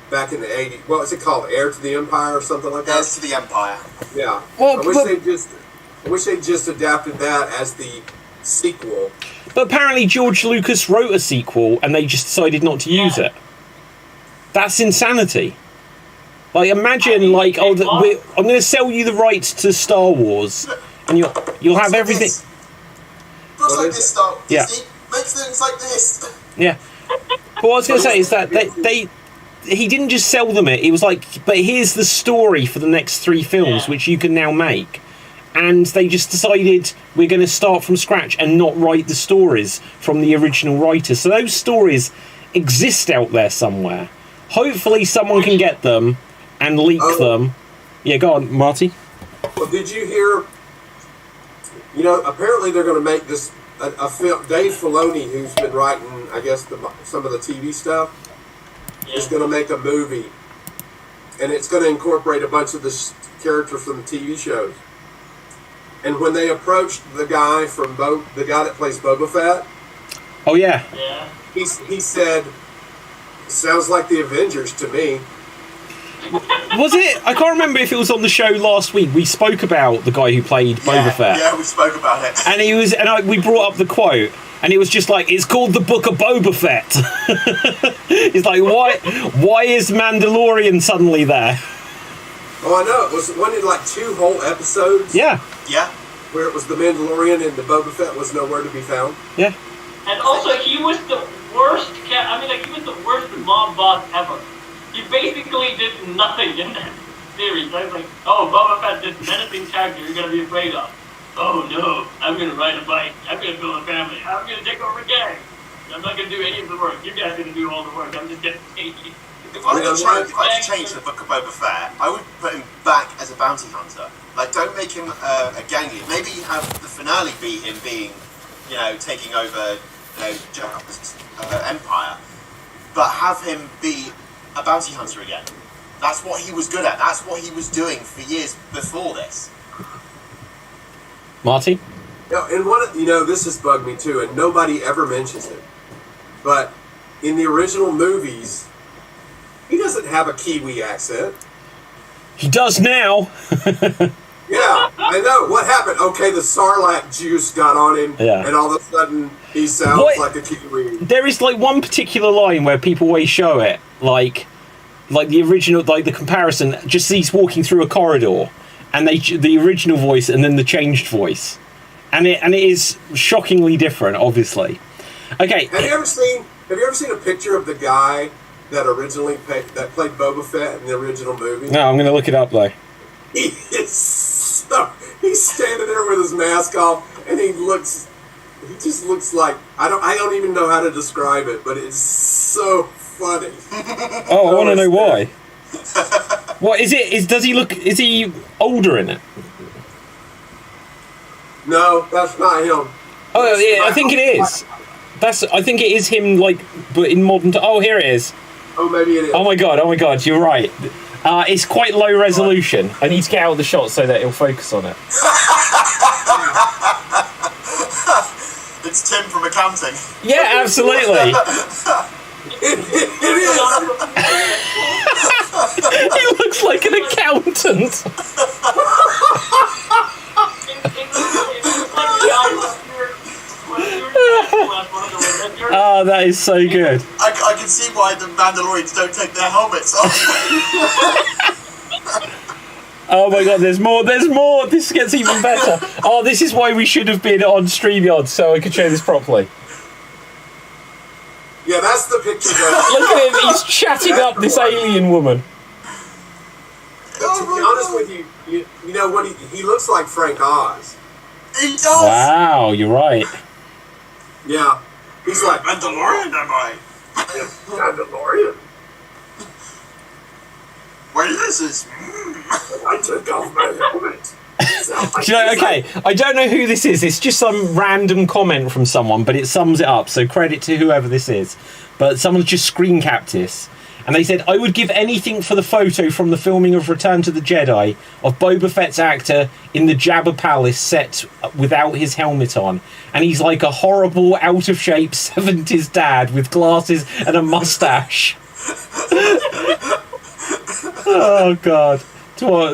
back in the 80s. What was it called? Heir to the Empire or something like that? Heirs to the Empire. Yeah. Well, I wish they just adapted that as the sequel. But apparently George Lucas wrote a sequel and they just decided not to use it. That's insanity. Like, imagine, like, I'm going to sell you the rights to Star Wars, and you'll have everything. Looks like this stuff. Yeah. Makes things like this. Yeah. But what I was going to say is that he didn't just sell them it. It was like, but here's the story for the next 3 films, which you can now make. And they just decided we're going to start from scratch and not write the stories from the original writers. So those stories exist out there somewhere. Hopefully someone can get them and leak them. Yeah, go on, Marty. Well, did you hear? Apparently they're going to make this a film. Dave Filoni, who's been writing, I guess, some of the TV stuff, is going to make a movie, and it's going to incorporate a bunch of the characters from the TV shows. And when they approached the guy that plays Boba Fett, oh yeah, he said, "Sounds like the Avengers to me." Was it? I can't remember if it was on the show last week. We spoke about the guy who played Boba Fett. Yeah, we spoke about it. And we brought up the quote, and it was just like, it's called the Book of Boba Fett. It's like, why is Mandalorian suddenly there? Oh, I know. Wasn't it like 2 whole episodes? Yeah. Yeah. Where it was the Mandalorian and the Boba Fett was nowhere to be found. Yeah. And also, he was the worst he was the worst mob boss ever. He basically did nothing in that series. I was like, oh, Boba Fett, this menacing character you're going to be afraid of. Oh no, I'm going to ride a bike. I'm going to build a family. I'm going to take over a gang. I'm not going to do any of the work. You guys are going to do all the work. I'm just getting paid. If I had to change the Book of Boba Fett, I would put him back as a bounty hunter. Like, don't make him a gang leader. Maybe have the finale be him being, taking over, Jabba's empire, but have him be a bounty hunter again. That's what he was good at. That's what he was doing for years before this. Marty? And this has bugged me too, and nobody ever mentions it. But in the original movies, he doesn't have a Kiwi accent. He does now. Yeah, I know. What happened? Okay, the Sarlacc juice got on him, and all of a sudden he sounds like a Kiwi. There is like one particular line where people always show it, like the original, like the comparison. Just he's walking through a corridor, and the original voice and then the changed voice, and it is shockingly different, obviously. Okay. Have you ever seen a picture of the guy that originally played Boba Fett in the original movie? No, I'm going to look it up though. He's standing there with his mask off, and he just looks like I don't even know how to describe it, but it's so funny. Oh, I want to know why. What is it? Does he look? Is he older in it? No, that's not him. Oh, yeah, I think it is. I think it is him, like, but in modern. Oh, here it is. Oh, maybe it is. Oh my god, you're right. It's quite low resolution. I need to get out of the shot so that it'll focus on it. It's Tim from accounting. Yeah, absolutely. It is. He looks like an accountant. Oh, that is so good. I can see why the Mandalorians don't take their helmets off. Oh my god, there's more. This gets even better. Oh, this is why we should have been on StreamYard so I could show this properly. Yeah, that's the picture. Look at him, he's chatting up this alien woman. To be honest with you, you know what? He looks like Frank Oz. He does. Wow, you're right. Yeah, he's like Mandalorian, am I? Mandalorian. Well, this is. I took off my helmet. Do you know, okay, I don't know who this is. It's just some random comment from someone, but it sums it up. So credit to whoever this is. But someone just screen capped this. And they said, I would give anything for the photo from the filming of Return to the Jedi of Boba Fett's actor in the Jabba Palace set without his helmet on. And he's like a horrible, out-of-shape 70s dad with glasses and a mustache. Oh, God.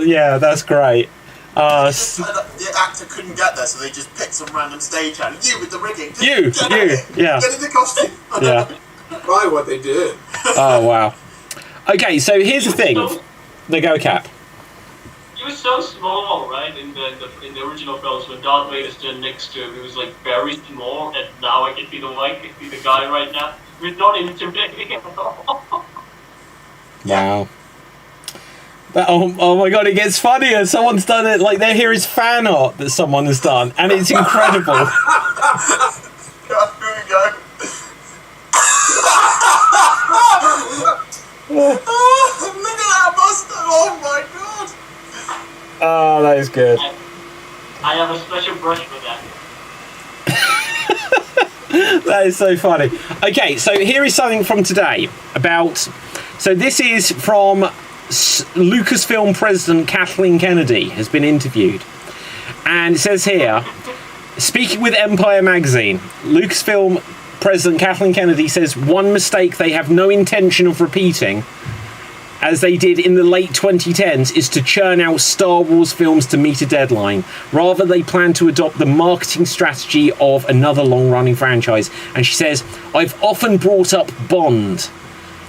Yeah, that's great. The actor couldn't get there, so they just picked some random stagehand. You with the rigging. Yeah. Get in the costume. Yeah. Probably what they did. Oh, wow. Okay, so here's the thing. They go, Cap. He was so small, right? In the original films, when Darth Vader stood next to him, he was like very small. And now I can see the guy right now. He's not intimidating at all. Wow. Oh my god, it gets funnier. Someone's done it. Like, here is fan art that someone has done, and it's incredible. Here we go. Look at that mustache! Oh my god! Oh, that is good. I have a special brush for that. That is so funny. Okay, so here is something from today about. So this is from Lucasfilm President Kathleen Kennedy has been interviewed, and it says here, speaking with Empire magazine, Lucasfilm President Kathleen Kennedy says one mistake they have no intention of repeating, as they did in the late 2010s, is to churn out Star Wars films to meet a deadline. Rather, they plan to adopt the marketing strategy of another long-running franchise. And she says, I've often brought up Bond.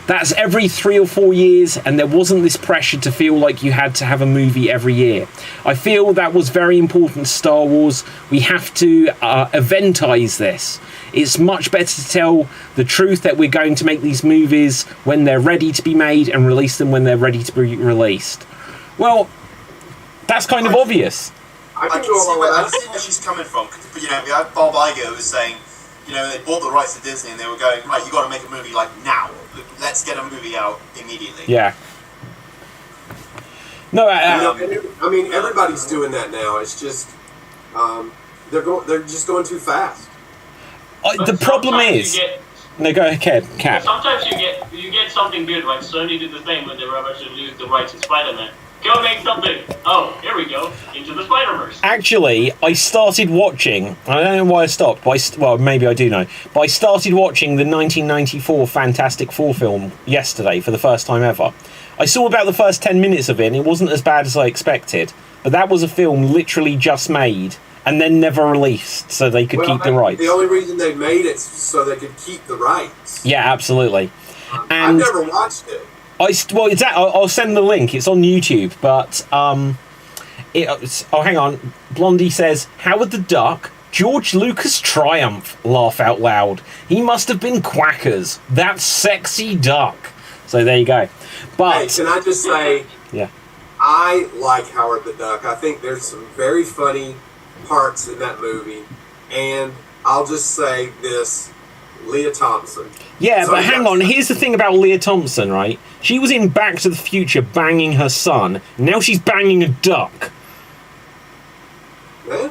That's every 3 or 4 years, and there wasn't this pressure to feel like you had to have a movie every year. I feel that was very important to Star Wars. We have to eventize this. It's much better to tell the truth that we're going to make these movies when they're ready to be made and release them when they're ready to be released. Well, that's kind of obvious. I can see where she's coming from. But, you know, we had Bob Iger was saying, you know, they bought the rights to Disney and they were going, right, you got to make a movie like now. Let's get a movie out immediately. Yeah. No, I mean, everybody's doing that now. It's just they're just going too fast. The problem is, no, go ahead, Kat. Sometimes you get something good, right? Sony did the same when they were about to lose the rights to Spider-Man. Go make something. Oh, here we go. Into the Spider-Verse. Actually, I started watching. I don't know why I stopped. Well, maybe I do know. But I started watching the 1994 Fantastic Four film yesterday for the first time ever. I saw about the first 10 minutes of it, and it wasn't as bad as I expected. But that was a film literally just made and then never released, so they could keep the rights. The only reason they made it so they could keep the rights. Yeah, absolutely. And I've never watched it. I'll send the link. It's on YouTube, but hang on. Blondie says, Howard the Duck, George Lucas triumph. Laugh out loud. He must have been quackers. That sexy duck. So there you go. But hey, can I just say, yeah, I like Howard the Duck. I think there's some very funny parts in that movie, and I'll just say this: Leah Thompson. yeah. But hang on. Here's the thing about Leah Thompson, right? She was in Back to the Future banging her son. Now she's banging a duck.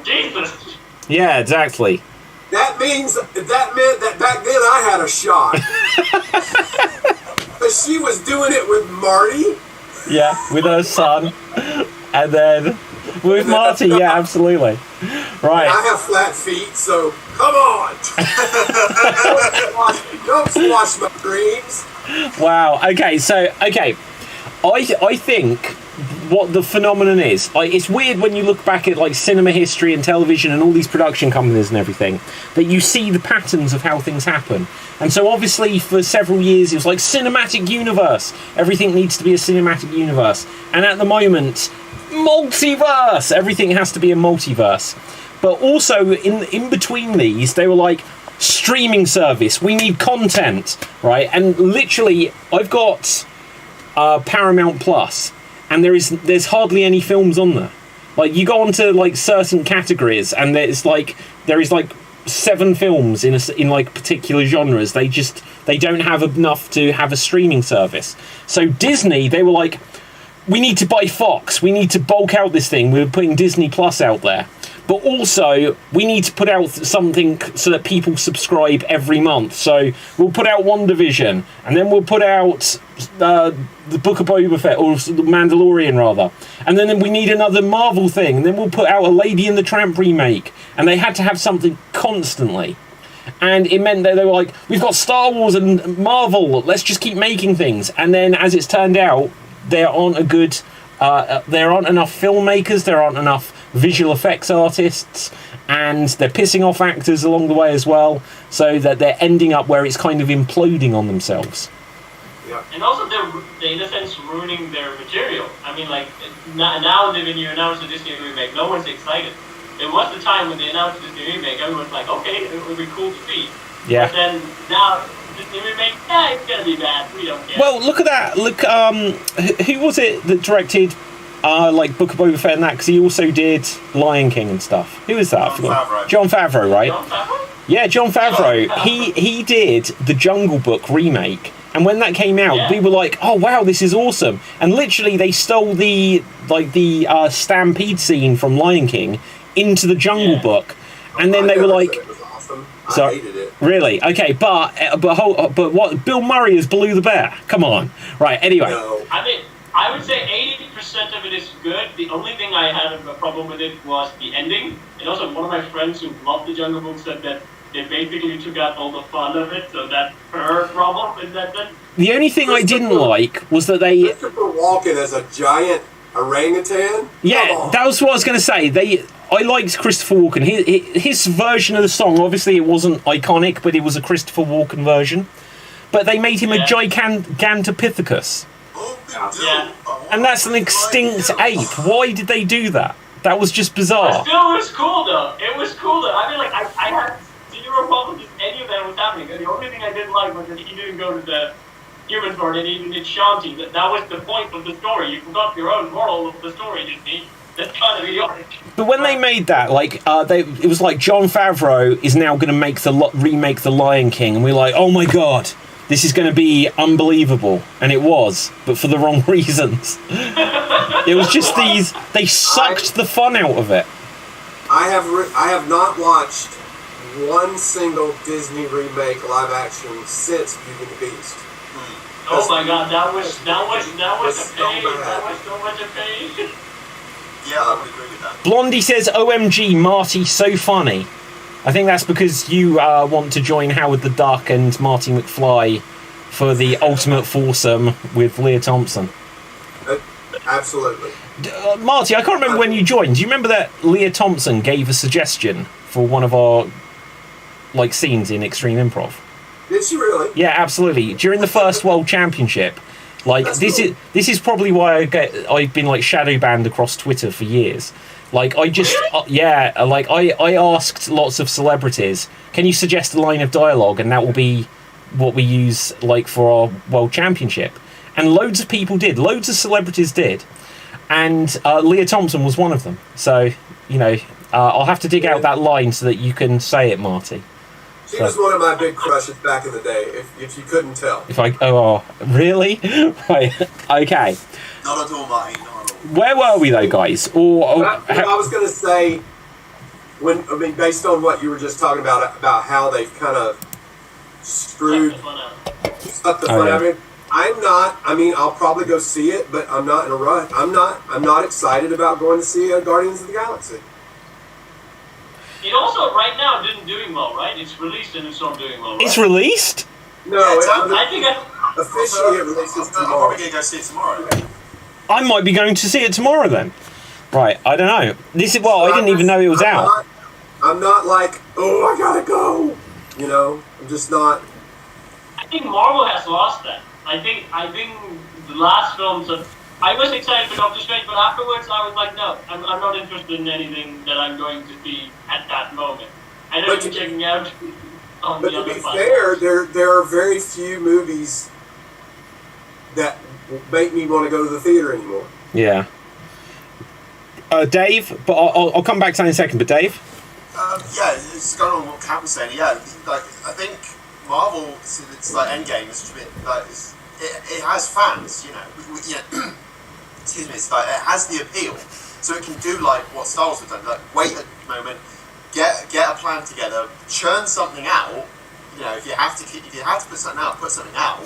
Jesus. Yeah, exactly. That meant that back then I had a shot. But she was doing it with Marty. Yeah, with her son, and then with Marty. Yeah, absolutely. Right. I have flat feet, so come on. Don't squash my dreams. Wow. Okay. So I think what the phenomenon is, like, it's weird when you look back at like cinema history and television and all these production companies and everything, that you see the patterns of how things happen. And so obviously for several years it was like cinematic universe. Everything needs to be a cinematic universe. And at the moment, multiverse. Everything has to be a multiverse. But also in between these, they were like, streaming service. We need content, right? And literally, I've got Paramount Plus, and there's hardly any films on there. Like, you go onto like certain categories, and there is like 7 films in like particular genres. They don't have enough to have a streaming service. So Disney, they were like, we need to buy Fox. We need to bulk out this thing. We're putting Disney Plus out there. But also, we need to put out something so that people subscribe every month. So we'll put out WandaVision, and then we'll put out the Book of Boba Fett, or the Mandalorian, rather. And then we need another Marvel thing, and then we'll put out a Lady and the Tramp remake. And they had to have something constantly. And it meant that they were like, we've got Star Wars and Marvel, let's just keep making things. And then, as it's turned out, there aren't enough filmmakers, there aren't enough visual effects artists, and they're pissing off actors along the way as well, so that they're ending up where it's kind of imploding on themselves. Yeah. And also they're in a sense ruining their material. I mean, like, now when you announce a Disney remake, no one's excited. It was the time when they announced the Disney remake, everyone's like, okay, it would be cool to see. Yeah. But then now Disney remake, it's gonna be bad. We don't care. Well, look at that. Look, who was it that directed like Book of Boba Fett and that? Because he also did Lion King and stuff. Who is that? Jon Favreau, right? Jon Favreau? Yeah, Jon Favreau. He did the Jungle Book remake, and when that came out, people were like, "Oh wow, this is awesome!" And literally, they stole the stampede scene from Lion King into the Jungle Book, and then they were like, it was awesome. So, I hated it. Really? Okay, but what? Bill Murray as Baloo the Bear? Come on. Right. Anyway. No. I mean, I would say 80% of it is good. The only thing I had a problem with it was the ending. And also, one of my friends who loved the Jungle Book said that they basically took out all the fun of it, so that's her problem. Is that good? The only thing I didn't like was that they... Christopher Walken as a giant orangutan? Yeah, that was what I was going to say. I liked Christopher Walken. His version of the song, obviously it wasn't iconic, but it was a Christopher Walken version. But they made him a Gigantopithecus. Yeah. And that's an extinct ape. Why did they do that? That was just bizarre. But still, it was cool though. It was cool though. I mean, like, I had zero problem with any of that was happening. The only thing I didn't like was that he didn't go to the human part and he even did Shanti. That was the point of the story. You forgot your own moral of the story, Disney. That's kind of idiotic. But when they made that, like, it was like Jon Favreau is now going to remake The Lion King, and we're like, oh my god, this is going to be unbelievable. And it was, but for the wrong reasons. It was just they sucked the fun out of it. I have not watched one single Disney remake live action since Beauty and the Beast. Oh my god, that was a so pain. bad. That was so much a pain. Yeah, I would agree with that. Blondie says, OMG, Marty, so funny. I think that's because you want to join Howard the Duck and Marty McFly for the ultimate foursome with Leah Thompson. Absolutely. Marty, I can't remember when you joined. Do you remember that Leah Thompson gave a suggestion for one of our scenes in Extreme Improv? Did she really? Yeah, absolutely. During the first World Championship, this is probably why I've been shadow banned across Twitter for years. I asked lots of celebrities, can you suggest a line of dialogue, and that will be what we use for our World Championship. And loads of people did. Loads of celebrities did. And Leah Thompson was one of them. So, I'll have to dig out that line so that you can say it, Marty. She was one of my big crushes back in the day, if you couldn't tell. Really? Right, okay. Not at all, Marty, not at all. Where were we, though, guys? I was going to say, based on what you were just talking about how they've kind of screwed stuff the fun out of it. I'll probably go see it, but I'm not in a rush. I'm not excited about going to see Guardians of the Galaxy. It also, right now, isn't doing well, right? It's released and it's not doing well, right? It's released? No, I think officially it releases I'm tomorrow. probably going to go see it tomorrow. I might be going to see it tomorrow, then. Right, I don't know. I didn't even know it was out. I'm not I gotta go. I'm just not. I think Marvel has lost that. I think the last films I was excited for Doctor Strange, but afterwards I was like, no, I'm not interested in anything that I'm going to see at that moment. I know you're checking out on the other platforms. But to be fair, there are very few movies that make me want to go to the theater anymore. Yeah. Dave, but I'll come back to that in a second. But Dave? It's going on what Kat was saying. Yeah, I think Marvel, it's Endgame, it's a bit it has fans, excuse me, it has the appeal, so it can do what Star Wars have done, wait a moment, get a plan together, churn something out. If you have to put something out, put something out.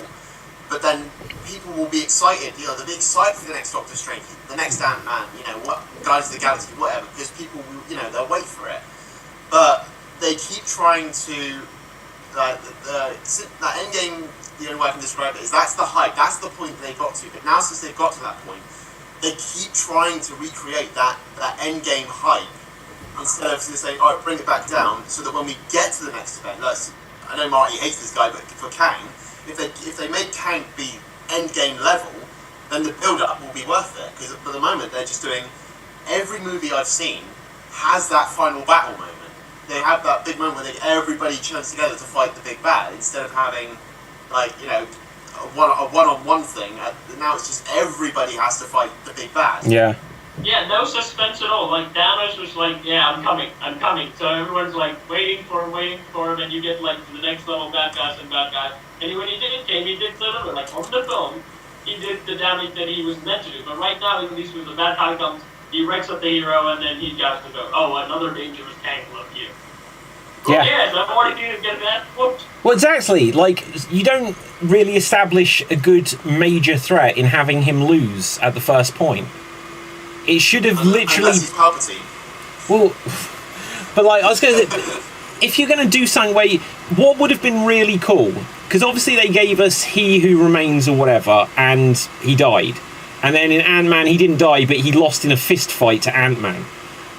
But then people will be excited. They'll be excited for the next Doctor Strange, the next Ant-Man, what Guardians of the Galaxy, whatever, because people will, they'll wait for it. But they keep trying to that Endgame. The only way I can describe it is that's the hype. That's the point they got to. But now, since they've got to that point, they keep trying to recreate that Endgame hype instead of saying, "All right, bring it back down," so that when we get to the next event, I know Marty hates this guy, but for Kang, if they make Kang be Endgame level, then the build-up will be worth it. Because for the moment, they're just doing every movie I've seen has that final battle moment. They have that big moment where everybody churns together to fight the big bad instead of having a one-on-one thing. Now it's just everybody has to fight the big bad. Yeah. Yeah, no suspense at all. Thanos was yeah, I'm coming. So everyone's waiting for him, and you get to the next level bad guys. And when he did deliver. On the film, he did the damage that he was meant to do. But right now, at least with the bad guy comes, he wrecks up the hero, and then he got to go, another dangerous tank left here. Yeah. Yes, I wanted you to get that. Whoops. Well, exactly. You don't really establish a good major threat in having him lose at the first point. It should have literally. Unless he's Palpatine. Well, but I was going to say, if you're going to do something what would have been really cool? Because obviously they gave us He Who Remains or whatever, and he died. And then in Ant-Man, he didn't die, but he lost in a fist fight to Ant-Man.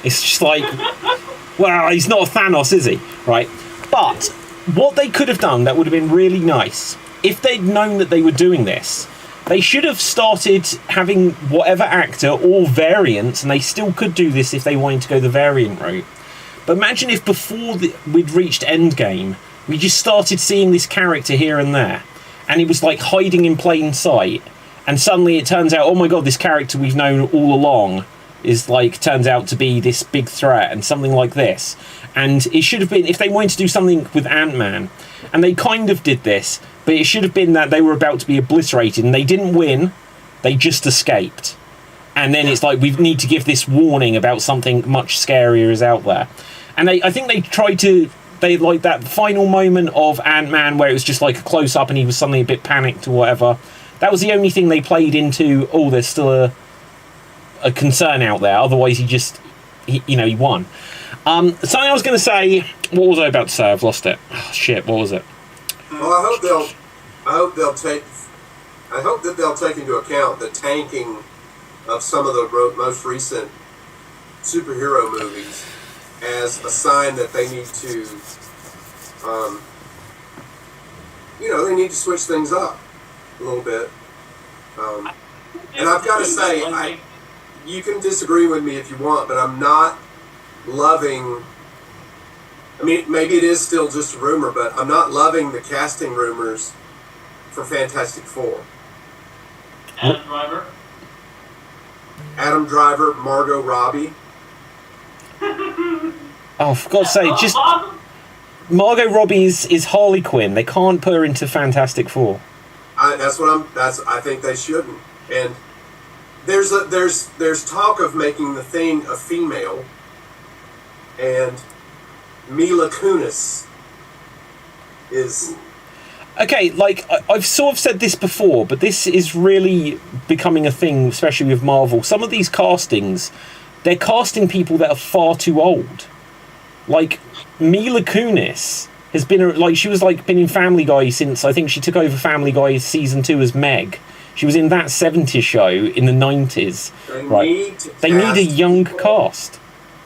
It's just well, he's not a Thanos, is he? Right? But what they could have done that would have been really nice, if they'd known that they were doing this, they should have started having whatever actor or variants, and they still could do this if they wanted to go the variant route. But imagine if before we'd reached Endgame, we just started seeing this character here and there, and it was hiding in plain sight, and suddenly it turns out, oh my god, this character we've known all along is turns out to be this big threat, and something like this. And it should have been, if they wanted to do something with Ant-Man, and they kind of did this, but it should have been that they were about to be obliterated, and they didn't win, they just escaped. And then it's we need to give this warning about something much scarier is out there. And I think they tried to they like that final moment of Ant-Man where it was just like a close-up and he was suddenly a bit panicked or whatever. That was the only thing they played into, oh, there's still a concern out there. Otherwise, he won. Something I was going to say, what was I about to say? I've lost it. Oh, shit, what was it? Well, I hope that they'll take into account the tanking of some of the most recent superhero movies as a sign that they need to, they need to switch things up a little bit. And I've got to say, you can disagree with me if you want, but I'm not loving. I mean, maybe it is still just a rumor, but I'm not loving the casting rumors for Fantastic Four. Adam Driver, Margot Robbie. Oh, for God's sake, just Margot Robbie is Harley Quinn. They can't put her into Fantastic Four. I think they shouldn't. And there's talk of making the Thing a female, and Mila Kunis is. Okay, like, I've sort of said this before, but this is really becoming a thing, especially with Marvel. Some of these castings, they're casting people that are far too old. Like, Mila Kunis has been, been in Family Guy since, I think she took over Family Guy season 2 as Meg. She was in that 70s show in the 90s. They need a young cast.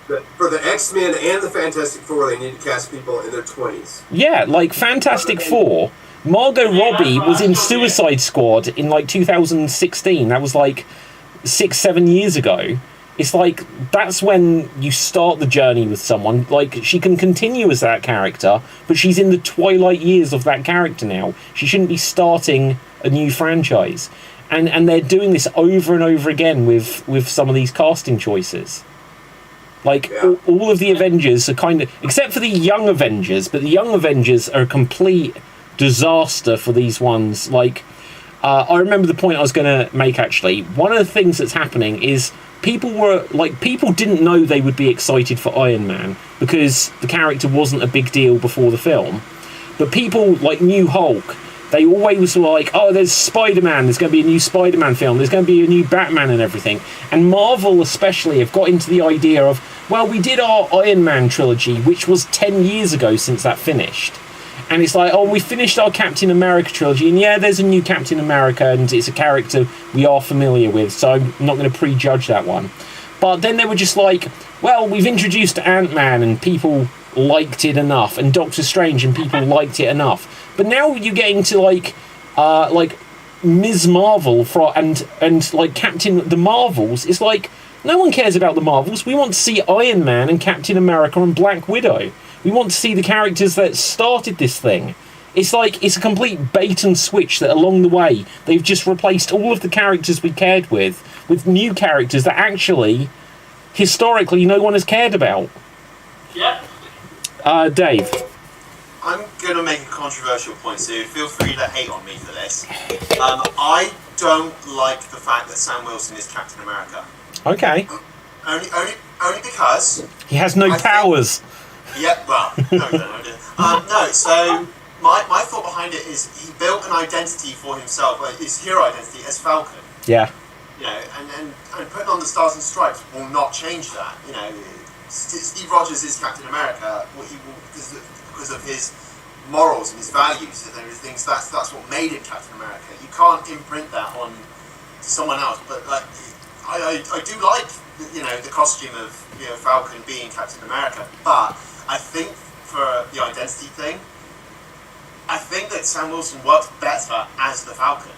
For the X-Men and the Fantastic Four, they need to cast people in their 20s. Yeah, like Fantastic Four. Margot Robbie was in Suicide Squad in 2016. That was 6-7 years ago. It's that's when you start the journey with someone. She can continue as that character, but she's in the twilight years of that character now. She shouldn't be starting a new franchise. And they're doing this over and over again with some of these casting choices. All of the Avengers are kind of, except for the Young Avengers, but the Young Avengers are a complete disaster for these ones. I remember the point I was going to make, actually. One of the things that's happening is people didn't know they would be excited for Iron Man because the character wasn't a big deal before the film. But people knew Hulk. They always were oh, there's Spider-Man, there's going to be a new Spider-Man film, there's going to be a new Batman and everything. And Marvel especially have got into the idea of, well, we did our Iron Man trilogy, which was 10 years ago since that finished. And it's we finished our Captain America trilogy, and yeah, there's a new Captain America, and it's a character we are familiar with, so I'm not going to prejudge that one. But then they were just well, we've introduced Ant-Man, and people liked it enough, and Doctor Strange, and people liked it enough. But now you're getting to Ms. Marvel and Captain the Marvels. It's no one cares about the Marvels. We want to see Iron Man and Captain America and Black Widow. We want to see the characters that started this thing. It's it's a complete bait and switch that along the way they've just replaced all of the characters we cared with new characters that actually historically no one has cared about. Yep. Dave. I'm going to make a controversial point, so feel free to hate on me for this. I don't like the fact that Sam Wilson is Captain America. Okay. Only because... He has no powers. No, so my thought behind it is he built an identity for himself, his hero identity as Falcon. Yeah. And putting on the Stars and Stripes will not change that. Steve Rogers is Captain America. Because of his morals and his values and everything. So that's what made him Captain America. You can't imprint that on someone else. But I do like the costume of Falcon being Captain America. But I think for the identity thing, I think that Sam Wilson works better as the Falcon.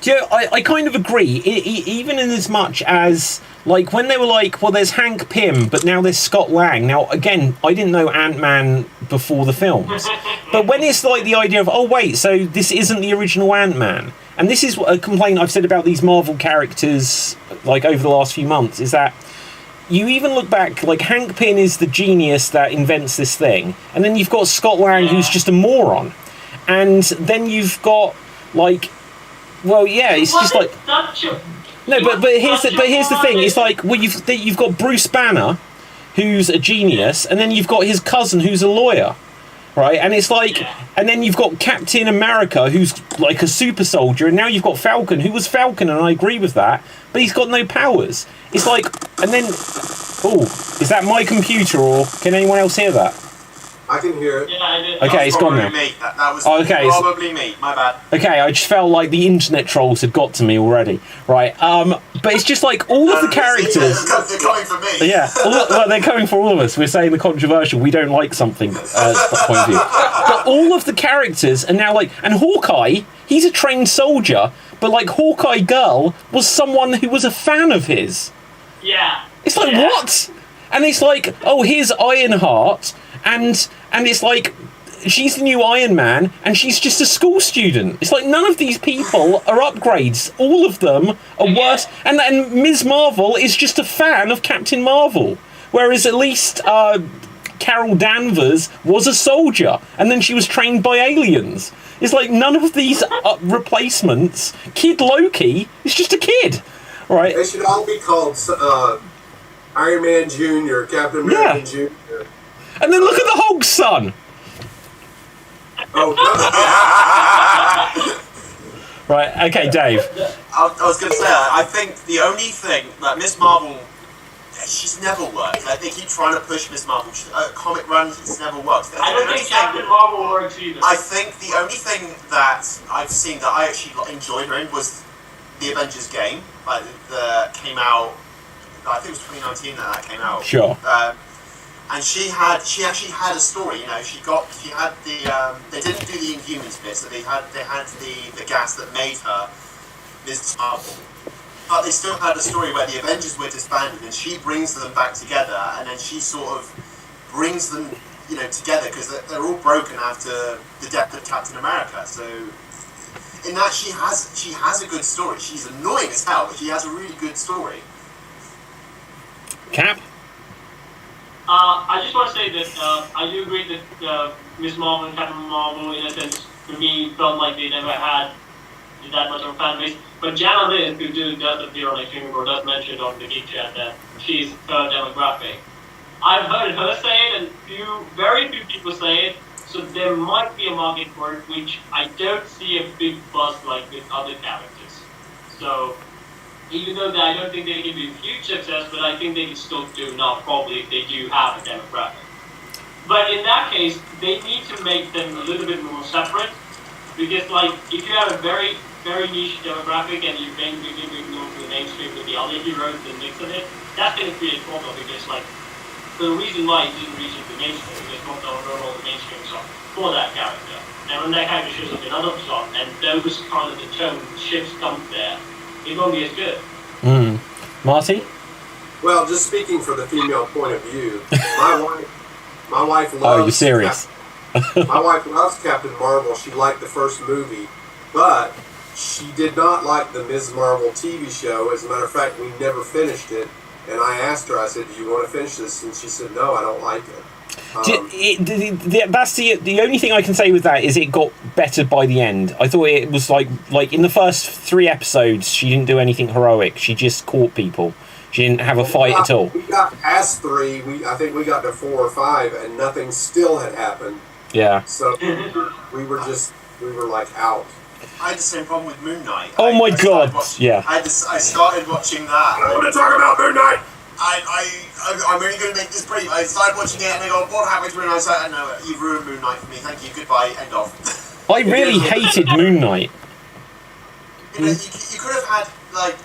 Yeah, I kind of agree. Even in as much as when they were well, there's Hank Pym, but now there's Scott Lang. Now, again, I didn't know Ant-Man before the films. But when it's the idea of, oh, wait, so this isn't the original Ant-Man. And this is a complaint I've said about these Marvel characters, over the last few months, is that you even look back, Hank Pym is the genius that invents this thing. And then you've got Scott Lang, who's just a moron. And then you've got, well, yeah, it's just no, but here's the thing. It's well, you've got Bruce Banner, who's a genius, and then you've got his cousin, who's a lawyer. right? And it's like, and then you've got Captain America, who's like a super soldier, and now you've got Falcon, who was Falcon, and I agree with that, but he's got no powers. It's like, and then, oh, is that my computer, or can anyone else hear that? I can hear it. Yeah, I did. Okay, it's gone now. Me. That was probably me. My bad. Okay, I just felt like the internet trolls had got to me already, right? But it's just like all of the characters. They're coming for me. Yeah, well, they're coming for all of us. We're saying the controversial. We don't like something point of view. But all of the characters are now like, and Hawkeye, he's a trained soldier, but like Hawkeye Girl was someone who was a fan of his. Yeah. It's like, what? And it's like, oh, here's Ironheart, and it's like, she's the new Iron Man, and she's just a school student. It's like, none of these people are upgrades. All of them are worse. And Ms. Marvel is just a fan of Captain Marvel. Whereas at least Carol Danvers was a soldier, and then she was trained by aliens. It's like, none of these replacements. Kid Loki is just a kid, right? They should all be called Iron Man Jr., Captain America Jr. And then look at the Hulk's son. Oh, Right, okay, Dave. I was going to say, I think the only thing that Miss Marvel, she's never worked. Like, they keep trying to push Miss Marvel. Comic runs, it's never worked. I don't think Captain Marvel works either. I think the only thing that I've seen that I actually enjoyed her in was the Avengers game. Like, that came out, I think it was 2019 that came out. Sure. And she actually had a story. You know, she had the. They didn't do the Inhumans bit, so they had the gas that made her Ms. Marvel. But they still had a story where the Avengers were disbanded, and she brings them back together, and then she sort of brings them, you know, together because they're all broken after the death of Captain America. So in that, she has a good story. She's annoying as hell, but she has a really good story. Cap? I just want to say that I do agree that Ms. Marvel and Captain Marvel, in a sense, for me, felt like they never had that much of a fan base. But Jana Liz, who does appear on Extreme Report, does mention on the Geek chat that she's her demographic. I've heard her say it, and very few people say it, so there might be a market for it, which I don't see a big buzz like with other characters. So, even though I don't think they can be a huge success, but I think they can still do enough, probably, if they do have a demographic. But in that case, they need to make them a little bit more separate, because, like, if you have a very, very niche demographic and you bring more to the mainstream with the other heroes and mix of it, that's going to create a problem, because, like, the reason why it didn't reach the mainstream is not the overall mainstream song for that character. And when that character shows up in another song, and those kind of the tone shifts come there, it won't be as good. Marty? well, just speaking from the female point of view, my wife loves. Oh, you're serious? My wife loves Captain Marvel. She liked the first movie, but she did not like the Ms. Marvel TV show. As a matter of fact, we never finished it. And I asked her, I said, do you want to finish this? And she said, no, I don't like it. That's the only thing I can say with that is it got better by the end. I thought it was like in the first 3 episodes, she didn't do anything heroic. She just caught people. She didn't have a fight at all. We got past 3. I think we got to 4 or 5, and nothing still had happened. Yeah. So we were like out. I had the same problem with Moon Knight. Oh my god! Yeah. I started watching that. I want to talk about Moon Knight. I'm really going to make this brief. I started watching it and I go, what happened to Moon Knight? I was like, no, you've ruined Moon Knight for me. Thank you. Goodbye. End of. I really hated Moon Knight. You could have had like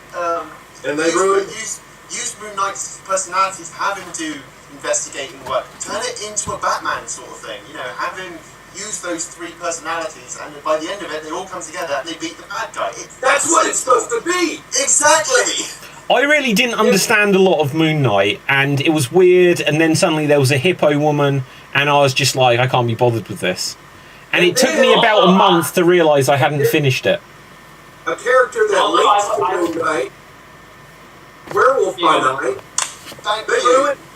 and they use Moon Knight's personality to have him do investigating work. Turn it into a Batman sort of thing. You know, have him use those 3 personalities, and by the end of it, they all come together and they beat the bad guy. That's what it's supposed to be. Exactly. I really didn't understand a lot of Moon Knight, and it was weird, and then suddenly there was a hippo woman, and I was just like, I can't be bothered with this. And it took me about a month to realise I hadn't finished it. A character that links to Moon Knight, Werewolf by Night,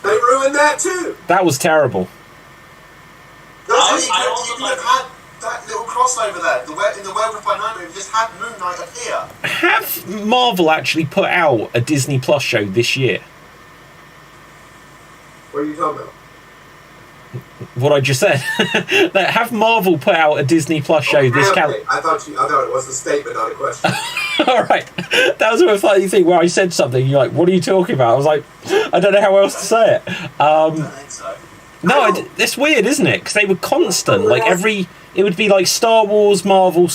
they ruined that too. That was terrible. You could have had that little crossover there. In the Werewolf by Night movie, just had Moon Knight appear. Have Marvel actually put out a Disney Plus show this year? What are you talking about? What I just said. Have Marvel put out a Disney Plus show this calendar. I thought it was a statement, not a question. All right, that was a funny thing where I said something. You're like, "What are you talking about?" I was like, "I don't know how else to say it." I think so. No, it's weird, isn't it? Because they were constant. Like it would be like Star Wars, Marvel,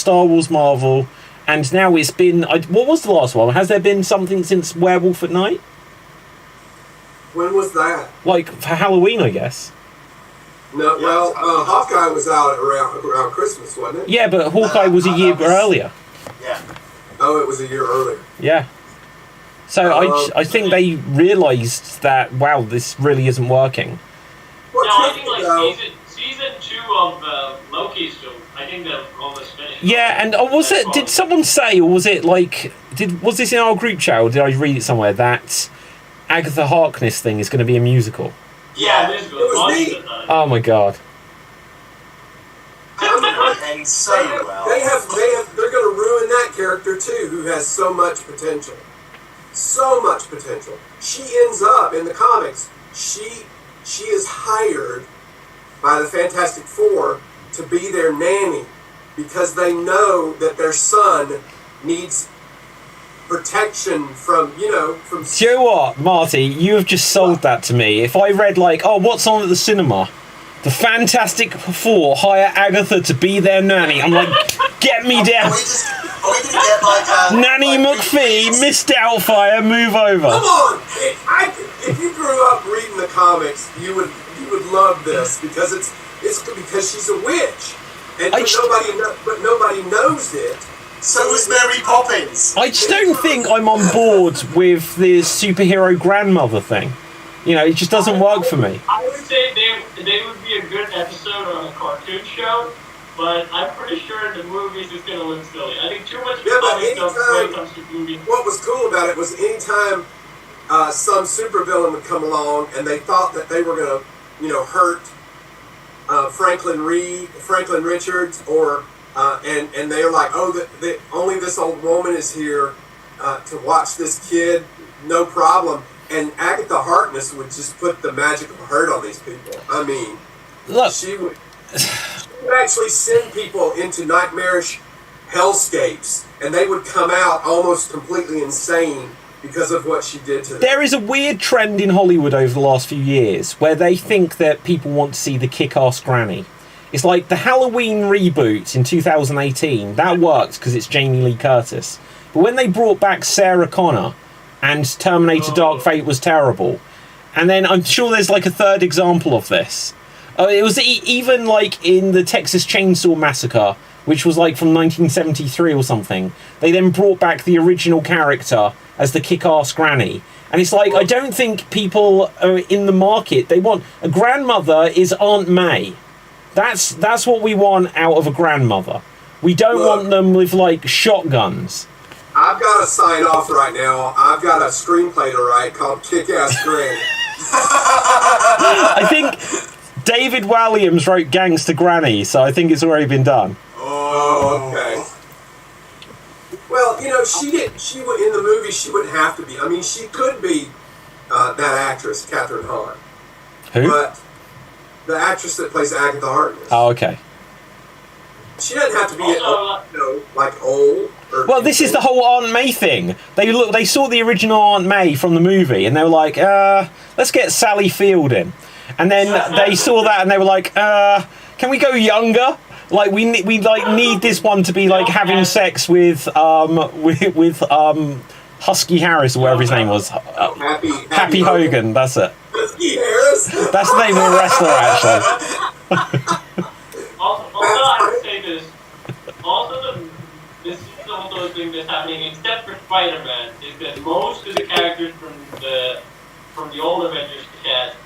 and now it's been. What was the last one? Has there been something since Werewolf at Night? When was that? Like for Halloween, I guess. No, well, Hawkeye was out around Christmas, wasn't it? Yeah, but Hawkeye was a year earlier. Yeah. Oh, it was a year earlier. Yeah. So I think they realised that, wow, this really isn't working. Well, no, I think like season 2 of Loki, so I think they're almost finished. Yeah, and was it? Did someone say, or was it like? Was this in our group chat, or did I read it somewhere that Agatha Harkness thing is going to be a musical? Yeah, it was me. Oh my god! And so well. They're going to ruin that character too, who has so much potential. So much potential. She ends up in the comics. She is hired by the Fantastic Four to be their nanny because they know that their son needs protection from. Do you know what, Marty? You have just sold that to me. If I read like, oh, what's on at the cinema? The Fantastic Four hire Agatha to be their nanny. I'm like, get me down. Are we gonna get like Nanny McPhee, Miss Doubtfire, move over. Come on! If you grew up reading the comics, you would love this because it's because she's a witch, and but nobody knows it. So was Mary Poppins. I just don't think I'm on board with the superhero grandmother thing. It just doesn't work for me. I would say they would be a good episode on a cartoon show, but I'm pretty sure in the movies it's going to look silly. I think too much funny stuff when it comes to movies. What was cool about it was anytime some supervillain would come along and they thought that they were going to, hurt Franklin Richards, or and they're like, oh, only this old woman is here to watch this kid, no problem. And Agatha Harkness would just put the magical hurt on these people. I mean, look, she would actually send people into nightmarish hellscapes, and they would come out almost completely insane because of what she did to them. There is a weird trend in Hollywood over the last few years where they think that people want to see the kick-ass granny. It's like the Halloween reboot in 2018, that worked because it's Jamie Lee Curtis. But when they brought back Sarah Connor, and Terminator Dark Fate was terrible. And then I'm sure there's like a third example of this. It was even like in the Texas Chainsaw Massacre, which was like from 1973 or something. They then brought back the original character as the kick-ass granny. And it's like, I don't think people are in the market. They want... A grandmother is Aunt May. That's what we want out of a grandmother. We don't want them with like shotguns. I've got to sign off right now. I've got a screenplay to write called Kick-Ass Granny. I think David Walliams wrote Gangster Granny, so I think it's already been done. Oh, okay. Well, she would, in the movie, she wouldn't have to be. I mean, she could be that actress, Catherine Hahn. Who? But the actress that plays Agatha Harkness. Oh, okay. She doesn't have to be, like old. Well, this is the whole Aunt May thing. They saw the original Aunt May from the movie, and they were like, let's get Sally Field in. And then they saw that, and they were like, can we go younger? Like we need this one to be like having sex with Husky Harris or whatever his name was. Happy Hogan. That's it. Husky Harris. That's the name of the wrestler, actually. Also, I would say this. Also, this is one of those things that's happening, except for Spider-Man, is that most of the characters from the old Avengers cast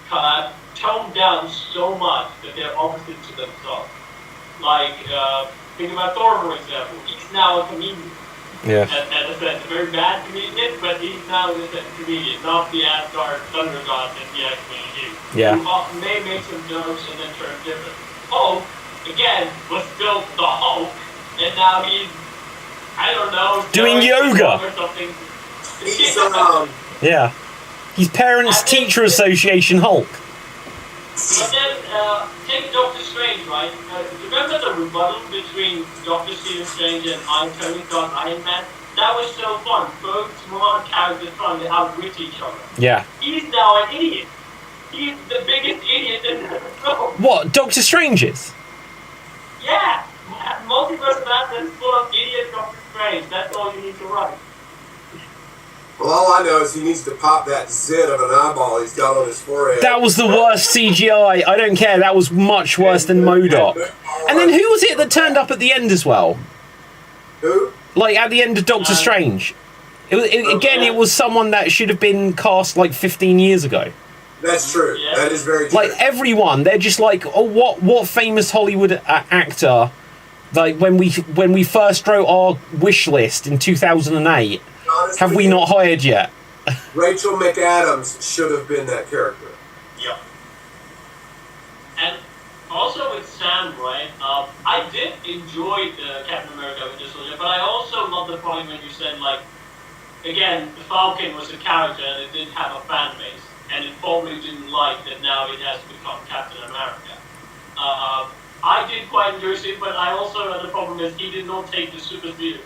got toned down so much that they're opposite to themselves. Like, think about Thor, for example. He's now a comedian. Yeah. As I said, a very bad comedian, but he's now a comedian, not the Asgard Thunder God that he actually is. Yeah. Who may make some jokes and then turn different. Hulk, again, was still the Hulk, and now he's, I don't know, doing yoga or something. He's yeah. He's Parents Teacher Association Hulk. But then, take Doctor Strange, right? Remember the rebuttal between Doctor Stephen Strange and Tony Stark's Iron Man? That was so fun. Both smart characters trying to outwit each other. Yeah. He's now an idiot. He's the biggest idiot in the world. What, Doctor Strange is? Yeah. Multiverse Madness is full of idiot Doctor Strange. That's all you need to write. Well, all I know is he needs to pop that zit of an eyeball he's got on his forehead. That was the worst CGI. I don't care. That was much worse than MODOK. And then who was it that turned up at the end as well? Who? Like, at the end of Doctor Strange. It was someone that should have been cast, like, 15 years ago. That's true. Yeah. That is very true. Like, everyone, they're just like, oh, what famous Hollywood actor, like, when we first wrote our wish list in 2008, honestly, have we not hired yet? Rachel McAdams should have been that character. Yeah. And also with Sam, right? I did enjoy Captain America Winter Soldier, but I also love the point when you said, like, again, the Falcon was a character and it did have a fan base, and it probably didn't like that now it has become Captain America. I did quite enjoy it, but I also had the problem is he did not take the super speed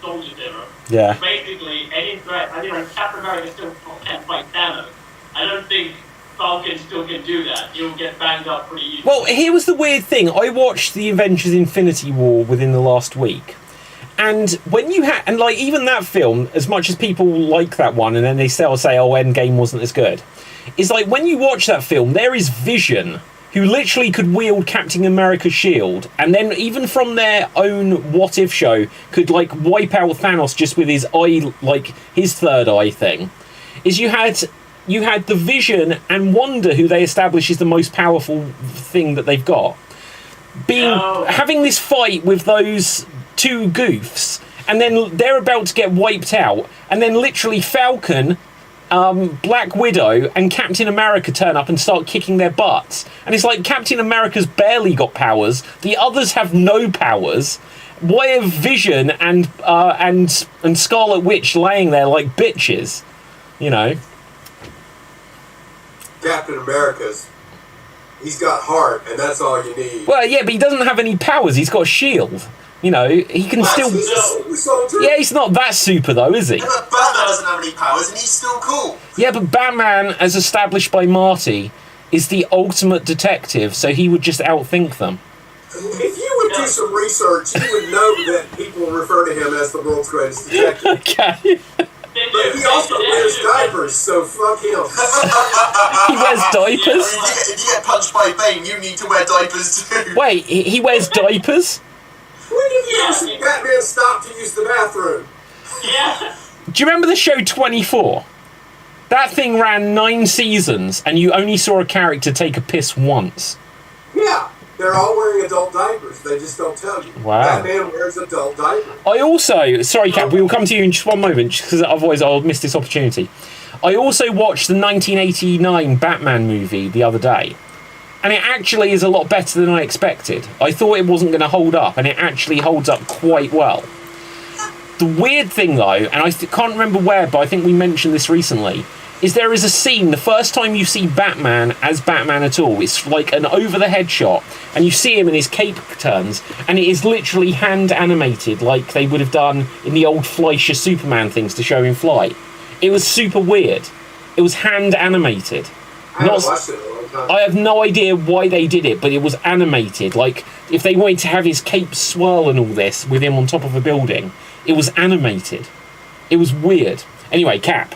soldier dinner. Yeah. Basically, any threat, I mean, like, Captain America still can't fight Thanos. I don't think Falcon still can do that. He'll get banged up pretty easily. Well, here was the weird thing. I watched the Avengers Infinity War within the last week. And when you and like, even that film, as much as people like that one, and then they still say, oh, Endgame wasn't as good, is like, when you watch that film, there is Vision, who literally could wield Captain America's shield, and then even from their own What If show, could, like, wipe out Thanos just with his eye, like, his third eye thing. Is you had the Vision and Wanda, who they establish is the most powerful thing that they've got, having this fight with those two goofs, and then they're about to get wiped out, and then literally Falcon, Black Widow and Captain America turn up and start kicking their butts, and it's like Captain America's barely got powers, the others have no powers. Why have Vision and Scarlet Witch laying there like bitches? You know, Captain America's, he's got heart, and that's all you need. Well, yeah, but he doesn't have any powers. He's got a shield. You know, he can still. He's a super soldier. Yeah, he's not that super though, is he? Yeah, but Batman doesn't have any powers, and he's still cool. Yeah, but Batman, as established by Marty, is the ultimate detective, so he would just outthink them. If you would do some research, you would know that people refer to him as the world's greatest detective. Okay. But he also wears diapers, so fuck him. He wears diapers? If you get punched by Bane, you need to wear diapers too. Wait, he wears diapers? When did you ever see Batman stop to use the bathroom? Yeah. Do you remember the show 24? That thing ran 9 seasons, and you only saw a character take a piss once. Yeah. They're all wearing adult diapers. They just don't tell you. Wow. Batman wears adult diapers. I also... Sorry, Cap, we will come to you in just one moment, because otherwise I'll miss this opportunity. I also watched the 1989 Batman movie the other day. And it actually is a lot better than I expected. I thought it wasn't going to hold up, and it actually holds up quite well. The weird thing, though, and I can't remember where, but I think we mentioned this recently, is there is a scene, the first time you see Batman as Batman at all, it's like an over-the-head shot, and you see him and his cape turns, and it is literally hand-animated, like they would have done in the old Fleischer Superman things to show him fly. It was super weird. It was hand-animated. I haven't watched it in a long time. I have no idea why they did it, but it was animated. Like, if they wanted to have his cape swirl and all this with him on top of a building, it was animated. It was weird. Anyway, Cap.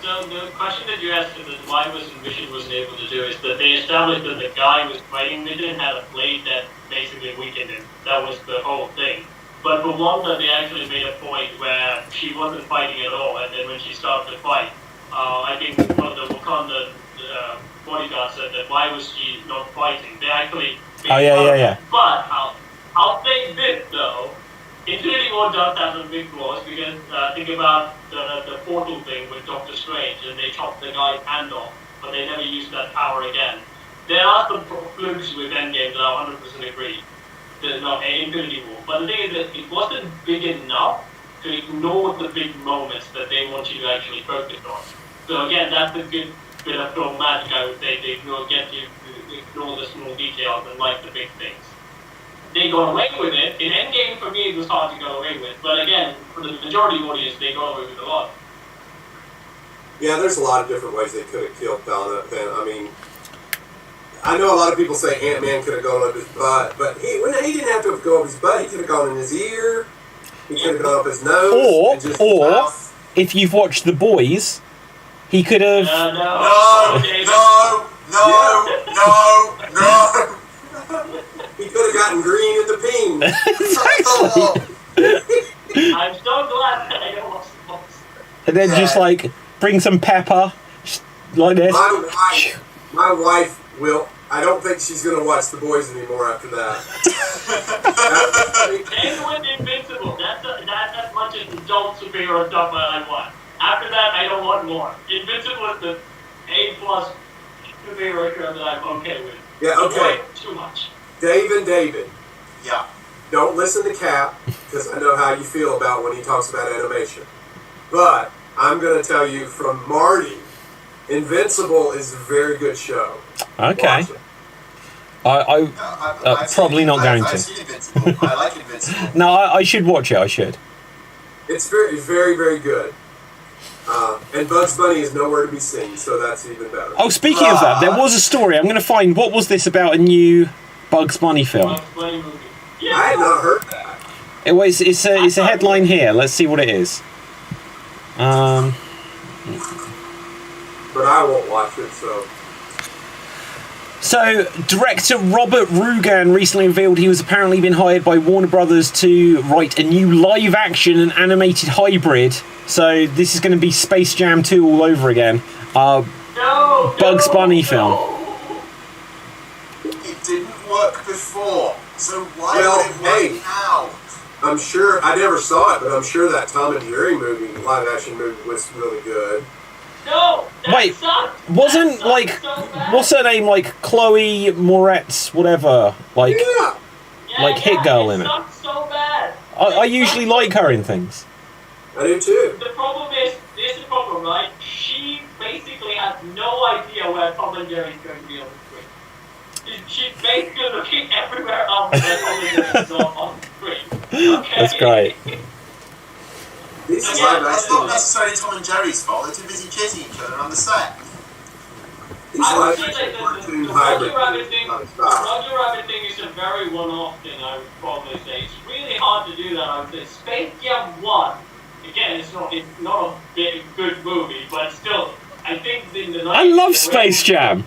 So the question that you asked that why Vision wasn't able to do is that they established that the guy who was fighting Vision had a blade that basically weakened him. That was the whole thing. But for Wanda, they actually made a point where she wasn't fighting at all, and then when she started to fight, I think one of the Wakanda bodyguards said that why was she not fighting? They actually Yeah. But I'll say this though, Infinity War does have some big flaws because think about the portal thing with Doctor Strange, and they chopped the guy's hand off, but they never used that power again. There are some flukes with Endgame that I 100% agree. There's not Infinity War, but the thing is that it wasn't big enough to ignore the big moments that they want you to actually focus on. So again, that's a good bit of film magic, I would say. They get to ignore the small details and like the big things. They got away with it. In Endgame, for me, it was hard to go away with. But again, for the majority audience, they got away with it a lot. Yeah, there's a lot of different ways they could have killed Thanos. I mean, I know a lot of people say Ant-Man could have gone up his butt, but he didn't have to go up his butt. He could have gone in his ear. He could have gone up his nose. Or if you've watched The Boys, he could have... No. He could have gotten green in the peen. Exactly. I'm so glad that I don't watch The Boys. And then just like bring some pepper, like this. My wife will. I don't think she's gonna watch The Boys anymore after that. And with Invincible, that's as much as adult superhero stuff I want. After that, I don't want more. Invincible is the A+ superhero show that I'm okay with. Yeah, okay. Too much. David. Yeah. Don't listen to Cap, because I know how you feel about when he talks about animation. But I'm going to tell you from Marty, Invincible is a very good show. Okay. I'm probably not going to. I've seen Invincible. I like Invincible. No, I should watch it. I should. It's very, very, very good. And Bugs Bunny is nowhere to be seen, so that's even better. Oh, speaking of that, there was a story. I'm going to find, what was this about a new Bugs Bunny film? Bugs Bunny movie. Yeah. I had not heard that. It's a headline here. Let's see what it is. But I won't watch it, so... So, director Robert Rugan recently revealed he was apparently been hired by Warner Brothers to write a new live-action and animated hybrid. So, this is going to be Space Jam 2 all over again. Bugs Bunny film. It didn't work before, so why would it work now? I'm sure, I never saw it, but I'm sure that Tom and Jerry movie, live-action movie, was really good. No! Wait, wasn't like, what's her name, like Chloe Moretz, whatever, like, like Hit Girl in it? Sucked so bad. I usually like her in things. I do too. The problem is, this is the problem, right? She basically has no idea where Tom and Jerry is going to be on the screen. She's basically looking everywhere else where Tom and Jerry is on the screen. Okay? That's great. That's not necessarily Tom and Jerry's fault. They're too busy kissing each other on the set. I would say that the Roger Rabbit thing is a very one-off thing, I would probably say. It's really hard to do that, I would say. Space Jam 1, again, it's not a big, good movie, but still, I think in the 90s... I love Space Jam!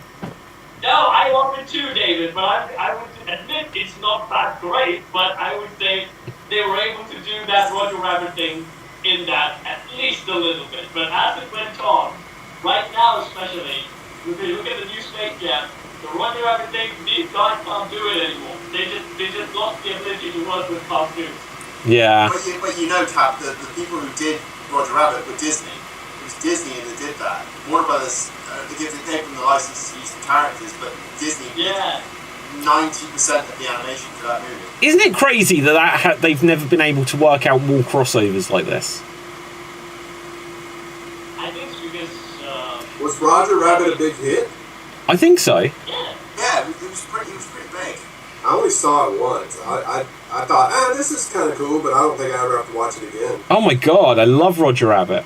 No, I love it too, David, but I would admit it's not that great, but I would say they were able to do that Roger Rabbit thing in that at least a little bit. But as it went on, right now especially, if you look at the new Space Jam, the Roger Rabbit thing, these guys can't do it anymore. They just lost the ability to work with cartoons. Yeah. But you know, Cap, the people who did Roger Rabbit were Disney. It was Disney that did that. Warner Brothers, they gave them the license to use the characters, but Disney did 90% of the animation for that movie. Isn't it crazy that they've never been able to work out more crossovers like this? I think it's because... was Roger Rabbit a big hit? I think so. Yeah, it was pretty big. I only saw it once. I thought, this is kind of cool, but I don't think I ever have to watch it again. Oh my god, I love Roger Rabbit.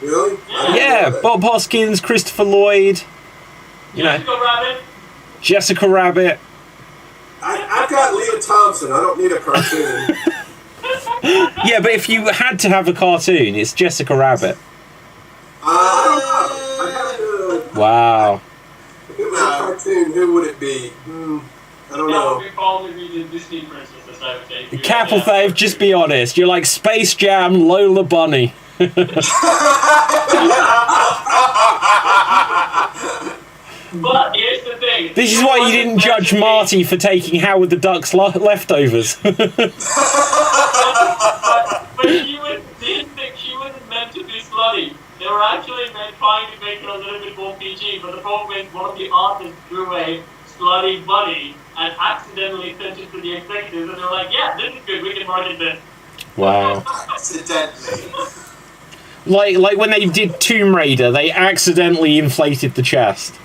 Really? Yeah, Bob Hoskins, Christopher Lloyd, Jessica Rabbit. I've got Leah Thompson. I don't need a cartoon. Yeah, but if you had to have a cartoon, it's Jessica Rabbit. I don't know. Wow. If it was a cartoon, who would it be? I don't know. That would probably be the Disney princesses, I would say. Capelthave, just be honest. You're like Space Jam, Lola Bunny. But here's the thing. This is why you didn't judge Marty for taking Howard the Duck's leftovers. But didn't think she wasn't meant to be slutty. They were actually trying to make it a little bit more PG, but the problem is one of the artists drew a slutty bunny and accidentally sent it to the executives, and they were like, yeah, this is good, we can market this. Wow. Accidentally. Like when they did Tomb Raider, they accidentally inflated the chest.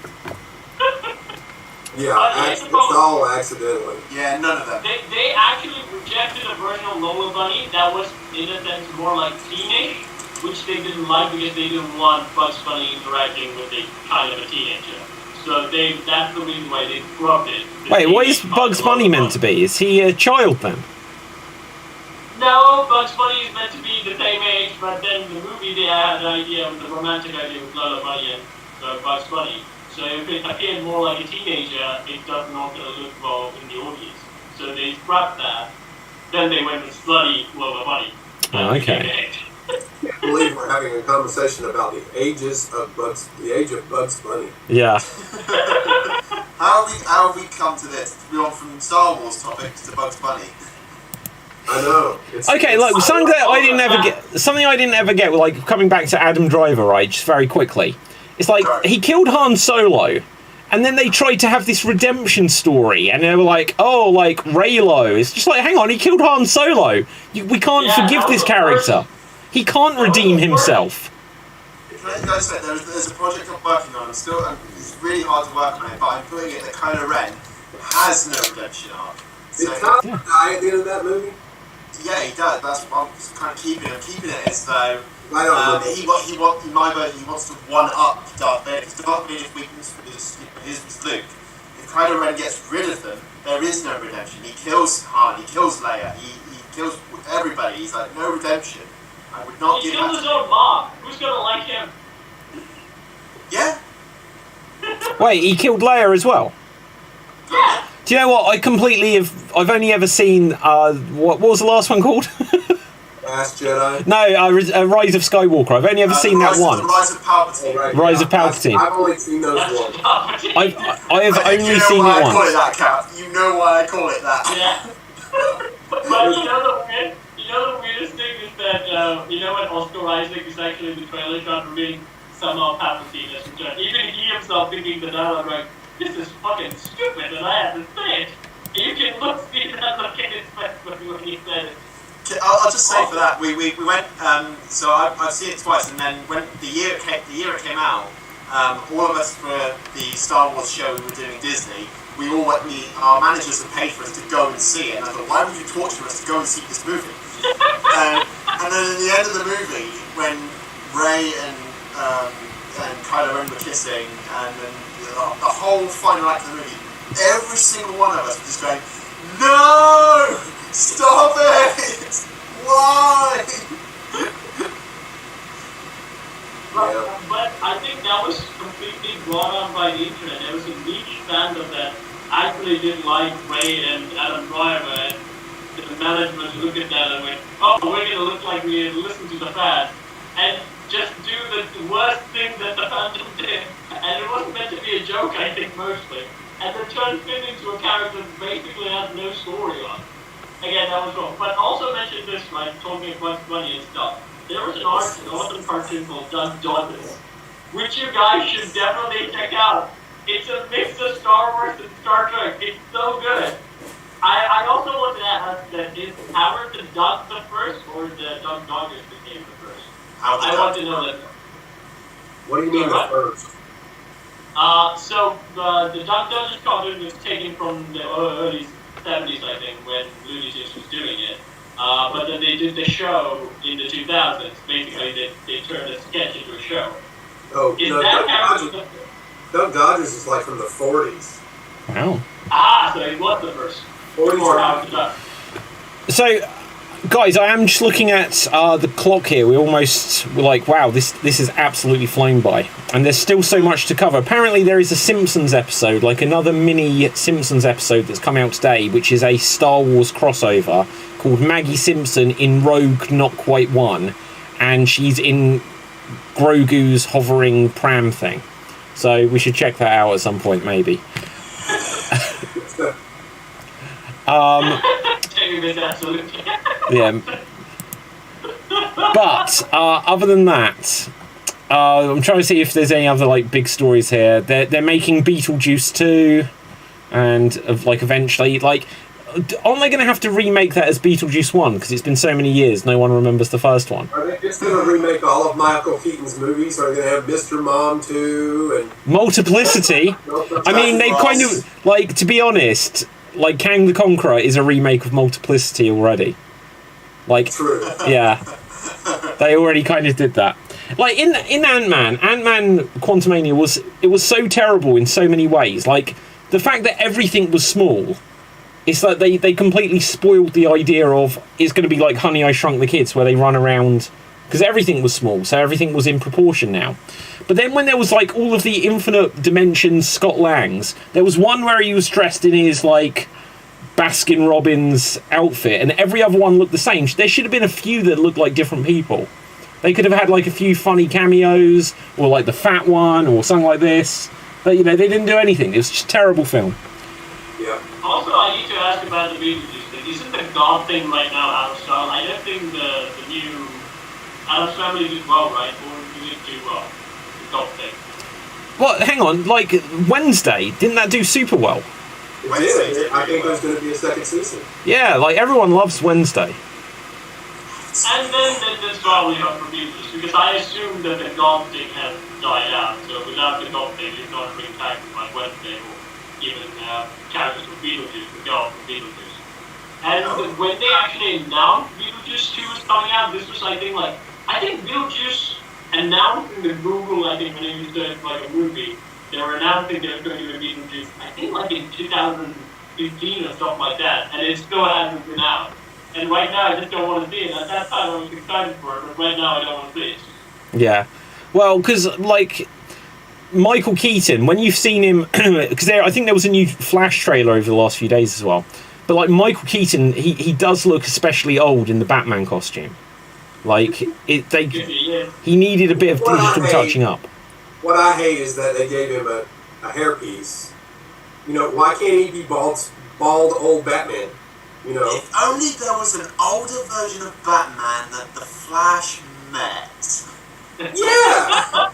Yeah, it's all accidentally. Yeah, none of them. They actually rejected a version of Lola Bunny that was, in a sense, more like teenage, which they didn't like because they didn't want Bugs Bunny interacting with a kind of a teenager. So that's the reason why they scrubbed it. Wait, what is Bugs Bunny meant to be? Is he a child then? No, Bugs Bunny is meant to be the same age, but then the movie they had an idea, the romantic idea with Lola Bunny and Bugs Bunny. So if it appeared more like a teenager, it does not look well in the audience. So they scrapped that. Then they went with slutty Lola Bunny. Oh, okay. I believe we're having a conversation about the age of Bugs Bunny. Yeah. How have we come to this? We went from Star Wars topics to Bugs Bunny. I know. Okay, look, something I didn't ever get, like coming back to Adam Driver, right? Just very quickly. It's like he killed Han Solo, and then they tried to have this redemption story, and they were like, "Oh, like Reylo." It's just like, hang on, he killed Han Solo. We can't forgive this character. He can't redeem himself. Like I said, there's a project I'm working on. It's really hard to work on it, but I'm putting it that Kylo Ren has no redemption arc. Did Kylo die at the end of that movie? Yeah, he does. That's what I'm kind of keeping it. I'm keeping it as though in my version, he wants to one-up Darth Vader. Because Darth Vader's weakness is Luke. If Kylo Ren gets rid of them, there is no redemption. He kills Han, he kills Leia, he kills everybody. He's like, no redemption. I would not give that. He killed his own mom. Who's gonna like him? Yeah. Wait, he killed Leia as well? Yeah. Do you know what? I've only ever seen, what was the last one called? Last Jedi? No, Rise of Skywalker. I've only ever seen that once. Rise of Palpatine. Oh, right. Rise of Palpatine. I've only seen those once. I have only seen it once. You know why I call once. it that, Cap. You know why I call it that. Yeah. But you know the weirdest thing is that you know when Oscar Isaac is actually in the trailer shot reading somehow Palpatine has returned. Even he himself thinking the dialogue like, this is fucking stupid and I have to say it. You can see that look in his face when he said it. I'll just say for that, we went, so I've seen it twice, and then when the year it came out, all of us for the Star Wars show we were doing in Disney, our managers had paid for us to go and see it, and I thought, why would you torture us to go and see this movie? And then at the end of the movie, when Rey and Kylo Ren were kissing, and then the whole final act of the movie, every single one of us was just going, no! Stop it! Why? But I think that was completely brought on by the internet. There was a niche fandom that actually didn't like Ray and Adam Driver, and the management looked at that and went, oh, we're going to look like we listen to the fans, and just do the worst thing that the fandom did. And it wasn't meant to be a joke, I think, mostly. And then turned Finn into a character that basically has no story on. Again, that was wrong. But also mention this, like, talking about money and stuff. There was an awesome cartoon called Doug Dawkins, which you guys should definitely check out. It's a mix of Star Wars and Star Trek. It's so good. I also wanted to ask that is Howard the Duck the first, or the Doug Dawkins became the first? I want to know that. What do you mean the first? So the Doug Dawkins cartoon was taken from the early 70s, I think, when Looney Tunes was doing it. But then they did the show in the 2000s. Basically, they turned a sketch into a show. Oh, Is no, that Doug Dodgers is like from the 40s. Wow. So he was the first. 40s. Before Howard the Duck. So, guys, I am just looking at the clock here. We're like, wow, this is absolutely flown by. And there's still so much to cover. Apparently there is a Simpsons episode, like another mini Simpsons episode that's come out today, which is a Star Wars crossover called Maggie Simpson in Rogue Not Quite One. And she's in Grogu's hovering pram thing. So we should check that out at some point, maybe. Yeah. But other than that, I'm trying to see if there's any other like big stories here. They're making Beetlejuice 2, and eventually aren't they going to have to remake that as Beetlejuice 1? Because it's been so many years, no one remembers the first one. Are they just going to remake all of Michael Keaton's movies? Are they going to have Mr. Mom 2 and Multiplicity? I mean, they kind of, like, to be honest, like, Kang the Conqueror is a remake of Multiplicity already. Like, True. Yeah. They already kind of did that. Like, in Ant-Man Quantumania was so terrible in so many ways. Like, the fact that everything was small, it's like they completely spoiled the idea of it's going to be like Honey, I Shrunk the Kids, where they run around, because everything was small, so everything was in proportion now. But then when there was like all of the infinite dimensions Scott Lang's, there was one where he was dressed in his like Baskin Robbins outfit, and every other one looked the same. There should have been a few that looked like different people. They could have had like a few funny cameos, or like the fat one, or something like this. But, you know, they didn't do anything. It was just a terrible film. Yeah. Also, I need to ask about the Beetlejuice thing. Isn't the God thing right now out of style? I don't think the new Adam's Family did well, right? Or did it do well? The God thing. Well, hang on. Like, Wednesday, didn't that do super well? It did. I think there's going to be a second season. Yeah, like, everyone loves Wednesday. And then there's probably not for Beetlejuice, because I assume that the God thing has died out. So without the God thing, you can't bring back like Wednesday or even characters from Beetlejuice, the God from Beetlejuice. And when they actually announced Beetlejuice 2 was coming out, this was I think Beetlejuice announced in the Google, I think when they used it like a movie, they were announcing they were going to do a Beetlejuice, I think like in 2015 or something like that, and it still hasn't been out. And right now, I just don't want to see it. At that time, I was excited for it, but right now, I don't want to see it. Yeah. Well, because, like, Michael Keaton, when you've seen him... Because I think there was a new Flash trailer over the last few days as well. But, like, Michael Keaton, he does look especially old in the Batman costume. Like, he needed a bit of digital touching up. What I hate is that they gave him a hairpiece. You know, why can't he be bald old Batman? You know? If only there was an older version of Batman that the Flash met. Yeah!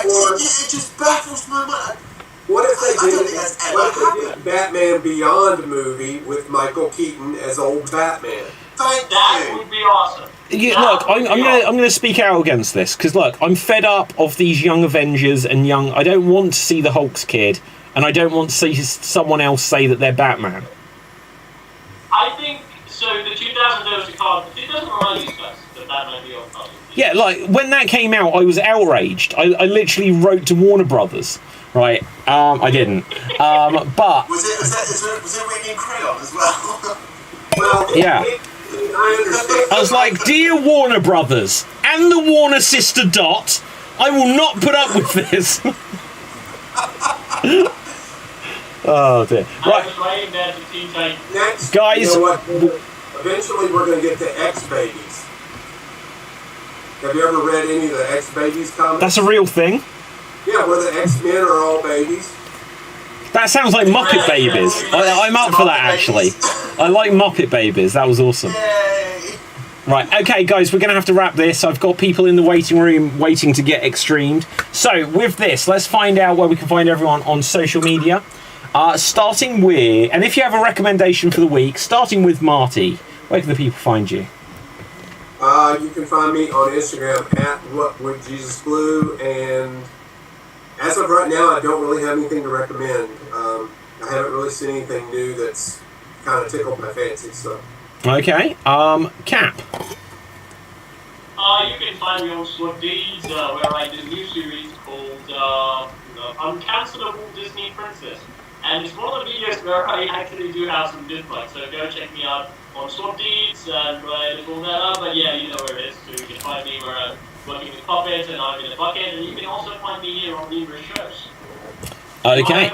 It just baffles my mind. What if they don't think that's ever happened. did Batman Beyond movie with Michael Keaton as old Batman? That would be awesome. Yeah, look, I'm gonna speak out against this, because look, I'm fed up of these young Avengers and young... I don't want to see the Hulk's kid, and I don't want to see someone else say that they're Batman. I think, so the 2000 Dozer card, it doesn't remind you guys that Batman Beyond card. Yeah, like, when that came out, I was outraged. I literally wrote to Warner Brothers, right? I didn't. But... Was it written in crayon as well? Well, yeah. I understand. I was like, dear Warner Brothers and the Warner sister Dot, I will not put up with this. Oh dear. I was writing that to Teen Titans. Next, Guys, you know what? Eventually we're going to get to X-Babies. Have you ever read any of the X-Babies comics? that's a real thing. Yeah, where the X-Men are all babies. That sounds like Muppet Babies. I'm up for that, actually. I like Muppet Babies. That was awesome. Yay! Right, okay, guys, we're going to have to wrap this. I've got people in the waiting room waiting to get extremed. So, with this, let's find out where we can find everyone on social media. Starting with... And if you have a recommendation for the week, starting with Marty, where can the people find you? You can find me on Instagram at WhatWoulDJesusGlue, and as of right now, I don't really have anything to recommend. I haven't really seen anything new that's kind of tickled my fancy, so... Okay, Cap. You can find me on Swapdeeds, where I did a new series called Uncancelable Disney Princess. And it's one of the videos where I actually do have some dislikes, so go check me out on Swapdeeds and just all that up. But yeah, you know where it is, so you can find me where I'm working with puppets and I'm in a bucket, and you can also find me here on numerous shows. Okay.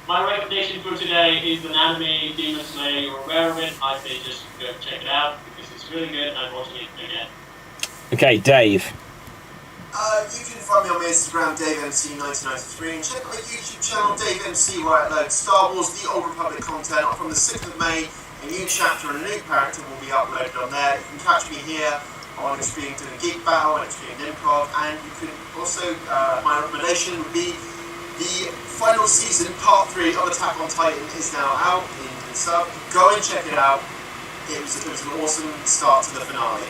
My recommendation for today is an anime, Demon Slayer. You're aware of it. I say just go check it out because it's really good and I'm watching it again. Okay, Dave. You can find me on my Instagram, DaveMC1993, and check out my YouTube channel, DaveMC, where I upload Star Wars The Old Republic content. From the 6th of May, a new chapter and a new character will be uploaded on there. You can catch me here on Extreme doing a Geek Battle and Extreme Improv, and you can also, my recommendation would be the final season, part 3 of Attack on Titan is now out in and stuff. Go and check it out. It was an awesome start to the finale.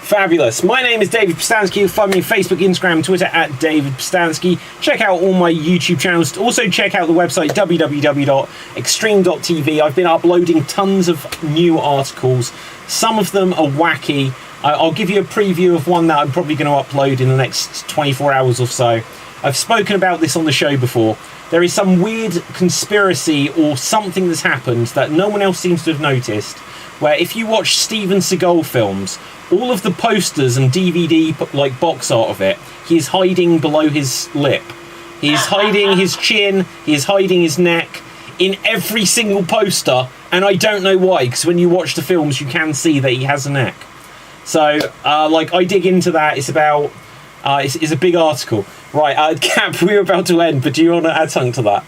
Fabulous. My name is David Pstansky. You'll find me on Facebook, Instagram, Twitter at David Pstansky. Check out all my YouTube channels. Also check out the website www.extreme.tv. I've been uploading tons of new articles. Some of them are wacky. I'll give you a preview of one that I'm probably going to upload in the next 24 hours or so. I've spoken about this on the show before. There is some weird conspiracy or something that's happened that no one else seems to have noticed, where if you watch Steven Seagal films, all of the posters and DVD box art of it, he is hiding below his lip. He is hiding his chin, he is hiding his neck in every single poster, and I don't know why, because when you watch the films you can see that he has a neck. So, I dig into that. It's about... it's a big article. Right, Cap, we were about to end, but do you want to add something to that?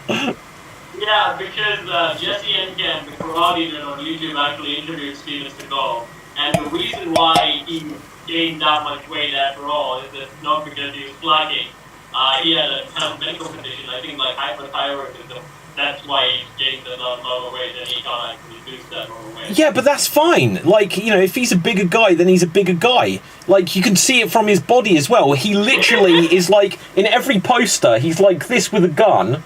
Yeah, because Jesse Enken, the karate dude on YouTube, actually interviewed Steven Seagal. And the reason why he gained that much weight after all is that not because he was slacking. He had a kind of medical condition, I think like hypothyroidism. That's why he gained a lot lower weight and he can't actually reduce that lower weight. Yeah, but that's fine. If he's a bigger guy, then he's a bigger guy. You can see it from his body as well. He literally is in every poster, he's like this with a gun.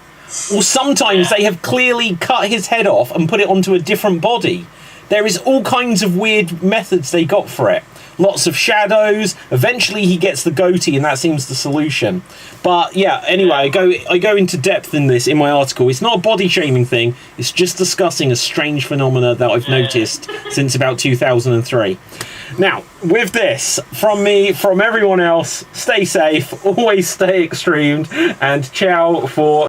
Or sometimes they have clearly cut his head off and put it onto a different body. There is all kinds of weird methods they got for it. Lots of shadows. Eventually he gets the goatee and that seems the solution. But yeah, anyway, I go into depth in this in my article. It's not a body shaming thing. It's just discussing a strange phenomena that I've noticed since about 2003. Now, with this, from me, from everyone else, stay safe, always stay extremed, and ciao for